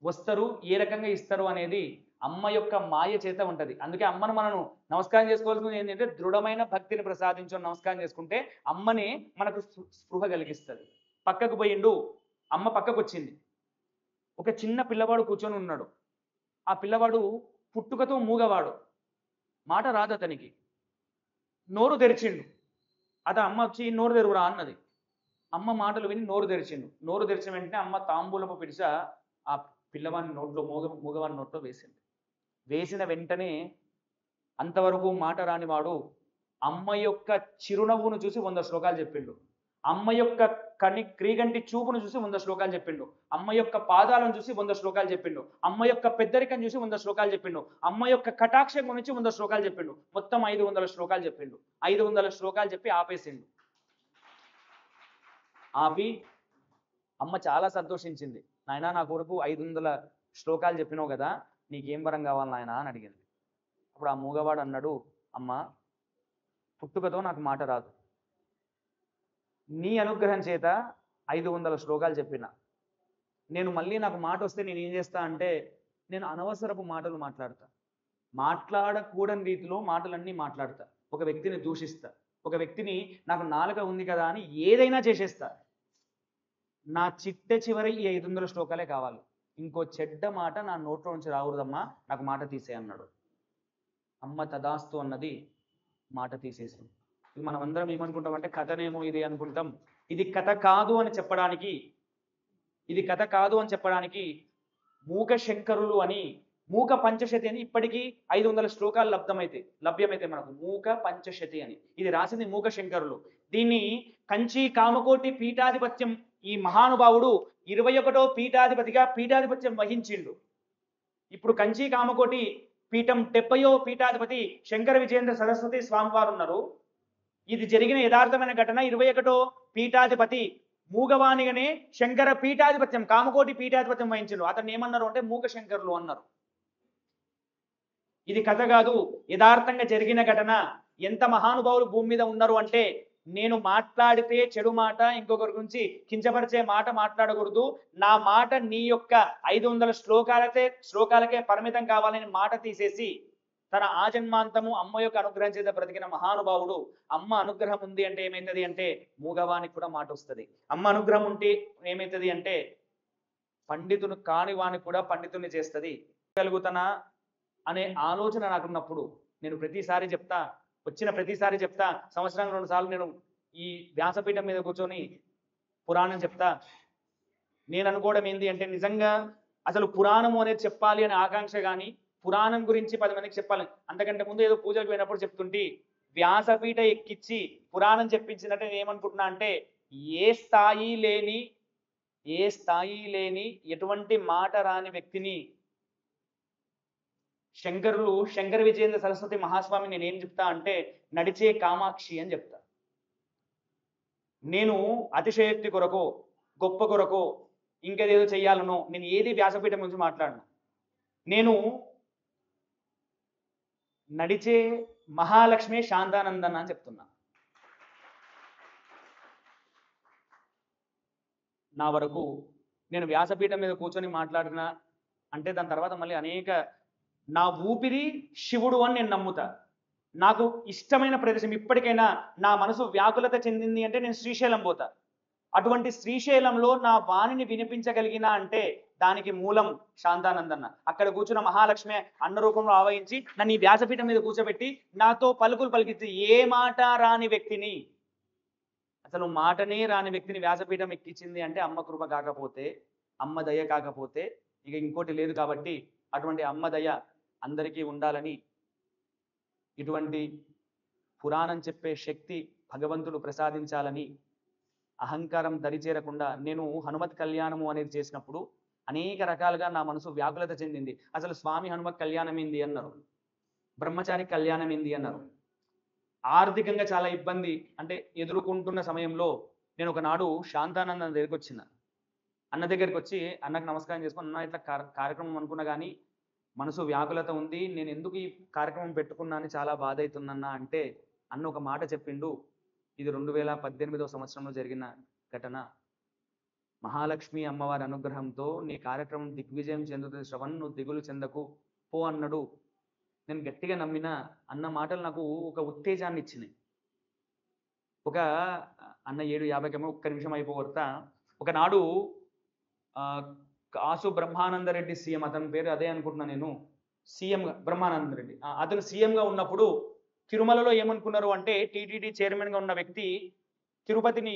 వస్తారు, ఏ రకంగా ఇస్తారు అనేది అమ్మ యొక్క మాయ చేత ఉంటుంది. అందుకే అమ్మను మనం నమస్కారం చేసుకోవాల్సింది ఏంటంటే దృఢమైన భక్తిని ప్రసాదించుకొని నమస్కారం చేసుకుంటే అమ్మని మనకు స్పృహ కలిగిస్తుంది. పక్కకు పోయిండు, అమ్మ పక్కకు వచ్చింది. ఒక చిన్న పిల్లవాడు కూర్చొని ఉన్నాడు. ఆ పిల్లవాడు పుట్టుకతో మూగవాడు, మాట రాదు అతనికి. నోరు తెరిచిండు. అమ్మ వచ్చి నోరు తెరువురా అన్నది. అమ్మ మాటలు విని నోరు తెరిచిండు. నోరు తెరిచిన వెంటనే అమ్మ తాంబూలపు పిడిచ ఆ పిల్లవాడిని నోట్లో మూగవాడి నోట్లో వేసింది. వేసిన వెంటనే అంతవరకు మాట రానివాడు అమ్మ యొక్క చిరునవ్వును చూసి 100 శ్లోకాలు చెప్పిండు. అమ్మ యొక్క క్రీగంటి చూపును చూసి 100 శ్లోకాలు చెప్పిండు. అమ్మ యొక్క పాదాలను చూసి 100 శ్లోకాలు చెప్పిండు. అమ్మ యొక్క పెద్దరికం చూసి 100 శ్లోకాలు చెప్పిండు. అమ్మ యొక్క కటాక్షం గురించి 100 శ్లోకాలు చెప్పిండు. మొత్తం 500 శ్లోకాలు చెప్పిండు. 500 శ్లోకాలు చెప్పి ఆపేసిండు. ఆపి అమ్మ చాలా సంతోషించింది. నాయనా నా కొరకు 500 శ్లోకాలు చెప్పినావు కదా, నీకేం వరం కావాలి నాయనా అని అడిగింది. అప్పుడు ఆ మూగవాడు అన్నాడు, అమ్మ పుట్టుకతో నాకు మాట రాదు, నీ అనుగ్రహం చేత 500 శ్లోకాలు చెప్పిన. నేను మళ్ళీ నాకు మాట వస్తే నేను ఏం చేస్తా అంటే నేను అనవసరపు మాటలు మాట్లాడతా. మాట్లాడకూడని రీతిలో మాటలన్నీ మాట్లాడతా. ఒక వ్యక్తిని దూషిస్తా. ఒక వ్యక్తిని నాకు నాలుక ఉంది కదా అని ఏదైనా చేసేస్తా. నా చివరి ఈ 500 శ్లోకాలే కావాలి. ఇంకో చెడ్డ మాట నా నోట్లో నుంచి రాకూడదమ్మా, నాకు మాట తీసే అన్నాడు. అమ్మ తదాస్తు అన్నది, మాట తీసేసింది. ఇది మనం అందరం ఏమనుకుంటాం అంటే కథనేమో ఇది అనుకుంటాం. ఇది కథ కాదు అని చెప్పడానికి మూక శంకరులు అని మూక పంచశతి అని ఇప్పటికీ 500 శ్లోకాలు లభ్యమైతే మనకు మూక పంచశతి అని. ఇది రాసింది మూక శంకరులు. దీన్ని కంచి కామకోటి పీఠాధిపత్యం ఈ మహానుభావుడు 21వ పీఠాధిపతిగా పీఠాధిపత్యం వహించిండు. ఇప్పుడు కంచి కామకోటి పీఠం 70వ పీఠాధిపతి శంకర విజయేంద్ర సరస్వతి స్వామివారు ఉన్నారు. ఇది జరిగిన యథార్థమైన ఘటన. 21వ పీఠాధిపతి మూగవాణిగానే శంకర పీఠాధిపత్యం కామకోటి పీఠాధిపత్యం వహించిండు. అతన్ని ఏమన్నారు అంటే మూక శంకరులు అన్నారు. ఇది కథ కాదు, యథార్థంగా జరిగిన ఘటన. ఎంత మహానుభావులు భూమి మీద ఉన్నారు అంటే నేను మాట్లాడితే చెడు మాట, ఇంకొకరి గురించి కించపరిచే మాట మాట్లాడకూడదు. నా మాట నీ యొక్క 500 శ్లోకాలకే పరిమితం కావాలని మాట తీసేసి తన ఆజన్మాంతము అమ్మ యొక్క అనుగ్రహం చేత బ్రతికిన మహానుభావుడు. అమ్మ అనుగ్రహం ఉంది అంటే ఏమైతుంది అంటే మూగవానికి కూడా మాట వస్తుంది. అమ్మ అనుగ్రహం ఉంటే ఏమైతుంది అంటే పండితుని కాని వానికి కూడా పండితుని చేస్తుంది. కలుగుతానా అనే ఆలోచన నాకున్నప్పుడు నేను ప్రతిసారి చెప్తా, సంవత్సరానికి 2 సార్లు నేను ఈ వ్యాసపీఠం మీద కూర్చొని పురాణం చెప్తా. నేను అనుకోవడం ఏంటి అంటే నిజంగా అసలు పురాణము అనేది చెప్పాలి అనే ఆకాంక్ష కానీ పురాణం గురించి 10 మందికి చెప్పాలి. అంతకంటే ముందు ఏదో పూజలకు పోయినప్పుడు చెప్తుంటే వ్యాసపీఠ ఎక్కించి పురాణం చెప్పించినట్టు నేను ఏమనుకుంటున్నా అంటే ఏ స్థాయి లేని ఎటువంటి మాట రాని వ్యక్తిని శంకర విజయేంద్ర సరస్వతి మహాస్వామి నేనేం చెప్తా అంటే నడిచే కామాక్షి అని చెప్తా. నేను అతిశయోక్తి కొరకో గొప్ప కొరకో ఇంకేదేదో చెయ్యాలనో నేను ఏది వ్యాసపీఠం గురించి మాట్లాడను. నేను నడిచే మహాలక్ష్మి శాంతానందన్ అని చెప్తున్నా. నా వరకు నేను వ్యాసపీఠం మీద కూర్చొని మాట్లాడిన అంటే దాని తర్వాత మళ్ళీ అనేక నా ఊపిరి శివుడు అని నేను నమ్ముతా. నాకు ఇష్టమైన ప్రదేశం ఇప్పటికైనా నా మనసు వ్యాకులత చెందింది అంటే నేను శ్రీశైలం పోతా. అటువంటి శ్రీశైలంలో నా వాణిని వినిపించగలిగిన అంటే దానికి మూలం శాంతానందన్న. అక్కడ కూర్చున్న మహాలక్ష్మి అన్న రూపంలో ఆవహించి నన్ను ఈ వ్యాసపీఠం మీద కూర్చోబెట్టి నాతో పలుకులు పలికించి ఏ మాట రాని వ్యక్తిని అసలు మాటనే రాని వ్యక్తిని వ్యాసపీఠం ఎక్కించింది అంటే అమ్మ కృప కాకపోతే, అమ్మ దయ కాకపోతే ఇక ఇంకోటి లేదు. కాబట్టి అటువంటి అమ్మ దయ అందరికీ ఉండాలని, ఇటువంటి పురాణం చెప్పే శక్తి భగవంతుడు ప్రసాదించాలని, అహంకారం దరిచేరకుండా నేను హనుమత్ కళ్యాణము అనేది చేసినప్పుడు అనేక రకాలుగా నా మనసు వ్యాకులత చెందింది. అసలు స్వామి హనుమత్ కళ్యాణం ఏంది అన్నారు, బ్రహ్మచారి కళ్యాణం ఏంది అన్నారు. ఆర్థికంగా చాలా ఇబ్బంది అంటే ఎదుర్కొంటున్న సమయంలో నేను ఒకనాడు శాంతానంద దగ్గరికి వచ్చిన. అన్న దగ్గరికి వచ్చి అన్నకు నమస్కారం చేసుకొని, అన్న ఇట్లా కార్యక్రమం అనుకున్నా కానీ మనసు వ్యాకులత ఉంది, నేను ఎందుకు ఈ కార్యక్రమం పెట్టుకున్నా అని చాలా బాధ అవుతుందన్న అంటే, అన్న ఒక మాట చెప్పిండు. ఇది 2018వ సంవత్సరంలో జరిగిన ఘటన. మహాలక్ష్మి అమ్మవారి అనుగ్రహంతో నీ కార్యక్రమం దిగ్విజయం చెందుతుంది శ్రవణ్, నువ్వు దిగులు చెందకు పో అన్నాడు. నేను గట్టిగా నమ్మిన. అన్న మాటలు నాకు ఒక ఉత్తేజాన్ని ఇచ్చినాయి. ఒక అన్న 7:50 ఒక్క నిమిషం అయిపోగొడతా. ఒకనాడు ఆసు బ్రహ్మానందరెడ్డి సీఎం, అతని పేరు అదే అనుకుంటున్నా నేను, సీఎంగా బ్రహ్మానందరెడ్డి, అతను సీఎంగా ఉన్నప్పుడు తిరుమలలో ఏమనుకున్నారు అంటే, టీటీడీ చైర్మన్గా ఉన్న వ్యక్తి తిరుపతిని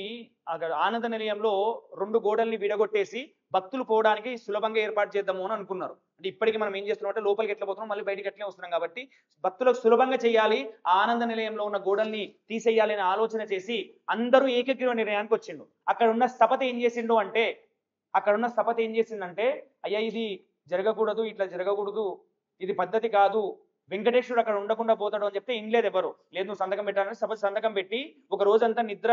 ఆనంద నిలయంలో 2 గోడల్ని విడగొట్టేసి భక్తులు పోవడానికి సులభంగా ఏర్పాటు చేద్దాము అని అనుకున్నారు. అంటే ఇప్పటికీ మనం ఏం చేస్తున్నాం అంటే, లోపలికి ఎట్లా పోతున్నాం మళ్ళీ బయటికి ఎట్లే వస్తున్నాం కాబట్టి భక్తులకు సులభంగా చేయాలి, ఆనంద నిలయంలో ఉన్న గోడల్ని తీసేయాలి అనే ఆలోచన చేసి అందరూ ఏకగ్రీవ నిర్ణయానికి వచ్చిండు. అక్కడ ఉన్న స్థపతి ఏం చేసిందంటే, అయ్యా ఇది జరగకూడదు, ఇట్లా జరగకూడదు, ఇది పద్ధతి కాదు, వెంకటేశ్వరుడు అక్కడ ఉండకుండా పోతాడు అని చెప్తే ఇంలేదు ఎవరు. లేదు నువ్వు సంతకం పెట్టాలని సభ సంతకం పెట్టి ఒక రోజంతా నిద్ర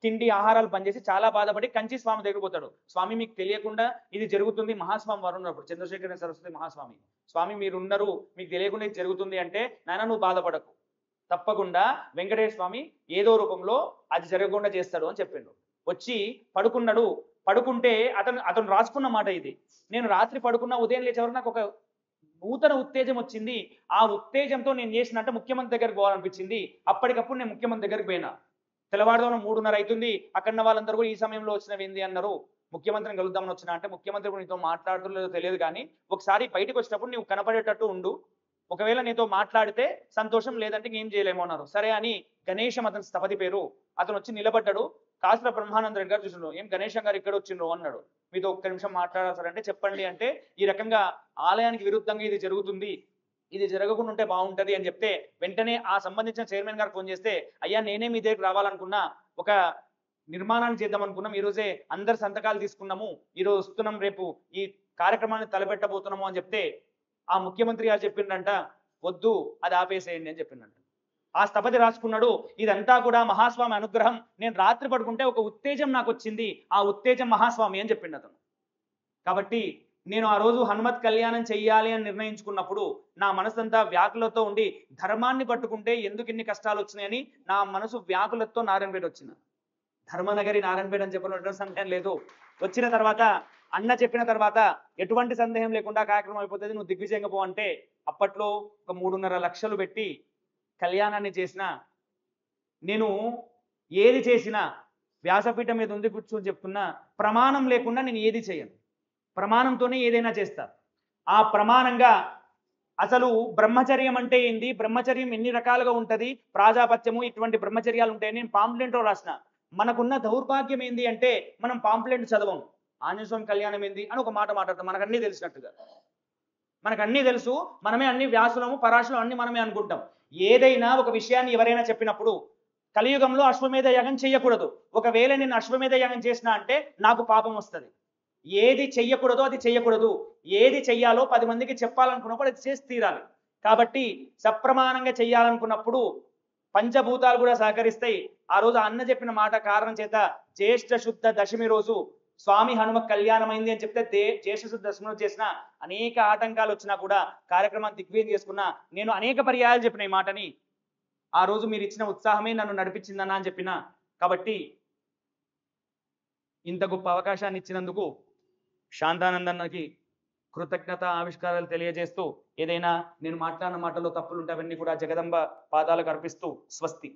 తిండి ఆహారాలు పనిచేసి చాలా బాధపడి కంచి స్వామి దగ్గర పోతాడు. స్వామి మీకు తెలియకుండా ఇది జరుగుతుంది, మహాస్వామి వారు ఉన్నప్పుడు చంద్రశేఖర సరస్వతి మహాస్వామి, స్వామి మీరు ఉన్నారు మీకు తెలియకుండా ఇది జరుగుతుంది అంటే, నాయన నువ్వు బాధపడకు, తప్పకుండా వెంకటేశ్వర స్వామి ఏదో రూపంలో అది జరగకుండా చేస్తాడు అని చెప్పిండు. వచ్చి పడుకున్నాడు. పడుకుంటే అతను రాసుకున్న మాట ఇది. నేను రాత్రి పడుకున్న, ఉదయం లేచేవరకు నాకు ఒక నూతన ఉత్తేజం వచ్చింది. ఆ ఉత్తేజంతో నేను చేసినట్టు ముఖ్యమంత్రి దగ్గరికి పోవాలనిపించింది. అప్పటికప్పుడు నేను ముఖ్యమంత్రి దగ్గరికి పోయినా. తెల్లవారుదాం 3:30 అవుతుంది. అక్కడ వాళ్ళందరూ కూడా ఈ సమయంలో వచ్చినవి అన్నారు. ముఖ్యమంత్రిని కలుద్దామని వచ్చినా అంటే, ముఖ్యమంత్రి కూడా నీతో మాట్లాడుతులేదో తెలియదు కానీ ఒకసారి బయటకు వచ్చినప్పుడు నీవు కనపడేటట్టు ఉండు, ఒకవేళ నీతో మాట్లాడితే సంతోషం, లేదంటే ఏం చేయలేమో అన్నారు. సరే అని గణేశం అతని స్థపతి పేరు, అతను వచ్చి నిలబడ్డాడు. కాసుల బ్రహ్మానంద రెడ్డి గారు చూసిండు. ఏం గణేశం గారు ఇక్కడ వచ్చిండ్రు అన్నాడు. మీతో ఒక్క నిమిషం మాట్లాడాలంటే చెప్పండి అంటే, ఈ రకంగా ఆలయానికి విరుద్ధంగా ఇది జరుగుతుంది, ఇది జరగకుండా ఉంటే బాగుంటది అని చెప్తే, వెంటనే ఆ సంబంధించిన చైర్మన్ గారు ఫోన్ చేస్తే, అయ్యా నేనే మీ దగ్గరికి రావాలనుకున్నా, ఒక నిర్మాణాన్ని చేద్దాం అనుకున్నాం, ఈరోజే అందరు సంతకాలు తీసుకున్నాము, ఈరోజు వస్తున్నాం, రేపు ఈ కార్యక్రమాన్ని తలపెట్టబోతున్నాము అని చెప్తే, ఆ ముఖ్యమంత్రి గారు చెప్పిండంట, వద్దు అది ఆపేసేయండి అని చెప్పిండంట. ఆ స్థపతి రాసుకున్నాడు, ఇదంతా కూడా మహాస్వామి అనుగ్రహం, నేను రాత్రి పడుకుంటే ఒక ఉత్తేజం నాకు వచ్చింది, ఆ ఉత్తేజం మహాస్వామి అని చెప్పిండు అతను. కాబట్టి నేను ఆ రోజు హనుమత్ కళ్యాణం చెయ్యాలి అని నిర్ణయించుకున్నప్పుడు నా మనసంతా వ్యాకులతో ఉండి, ధర్మాన్ని పట్టుకుంటే ఎందుకు ఇన్ని కష్టాలు వచ్చినాయని నా మనసు వ్యాకులతో నారాయణపేట వచ్చిన. ధర్మనగరి నారాయణపేట అని చెప్పిన సందేహం లేదు. వచ్చిన తర్వాత అన్న చెప్పిన తర్వాత ఎటువంటి సందేహం లేకుండా కార్యక్రమం అయిపోతుంది, నువ్వు దిగ్విజయంగా పో అంటే, అప్పట్లో ఒక 3.5 లక్షలు పెట్టి కళ్యాణాన్ని చేసిన నేను, ఏది చేసినా వ్యాసపీఠం మీద ఉంది కూర్చొని చెప్తున్నా, ప్రమాణం లేకుండా నేను ఏది చేయను, ప్రమాణంతోనే ఏదైనా చేస్తా. ఆ ప్రమాణంగా అసలు బ్రహ్మచర్యం అంటే ఏంది, బ్రహ్మచర్యం ఎన్ని రకాలుగా ఉంటుంది, ప్రాజాపత్యము ఇటువంటి బ్రహ్మచర్యాలు ఉంటాయని నేను పాంప్లెంట్లో రాసిన. మనకున్న దౌర్భాగ్యం ఏంది అంటే, మనం పాంప్లెంట్ చదవం, ఆంజనేయ స్వామి కళ్యాణం ఏంది అని ఒక మాట మాట్లాడతాం, మనకు అన్నీ తెలిసినట్టుగా. మనకు అన్నీ తెలుసు, మనమే అన్ని వ్యాసులము పరాశులం అన్ని మనమే అనుకుంటాం. ఏదైనా ఒక విషయాన్ని ఎవరైనా చెప్పినప్పుడు, కలియుగంలో అశ్వమేధ యాగం చేయకూడదు, ఒకవేళ నేను అశ్వమేధ యాగం చేసినా అంటే నాకు పాపం వస్తుంది. ఏది చెయ్యకూడదో అది చెయ్యకూడదు, ఏది చెయ్యాలో 10 మందికి చెప్పాలనుకున్నప్పుడు అది చేసి తీరాలి. కాబట్టి సప్రమాణంగా చెయ్యాలనుకున్నప్పుడు పంచభూతాలు కూడా సహకరిస్తాయి. ఆ రోజు అన్న చెప్పిన మాట కారణం చేత జ్యేష్ఠ శుద్ధ దశమి రోజు స్వామి హనుమ కళ్యాణం అయింది అని చెప్తే, జ్యేష్ఠ శుద్ధ దశమి రోజు చేసిన అనేక ఆటంకాలు వచ్చినా కూడా కార్యక్రమాన్ని దిగ్విజయం చేసుకున్నా. నేను అనేక పర్యాయాలు చెప్పిన ఈ మాటని, ఆ రోజు మీరు ఇచ్చిన ఉత్సాహమే నన్ను నడిపించిందన్నా అని చెప్పిన. కాబట్టి ఇంత గొప్ప అవకాశాన్ని ఇచ్చినందుకు శాంతానందన్నకి కృతజ్ఞత ఆవిష్కారాలు తెలియజేస్తూ, ఏదైనా నేను మాట్లాడిన మాటల్లో తప్పులుంటే అవన్నీ కూడా జగదంబ పాదాలకు అర్పిస్తూ స్వస్తి.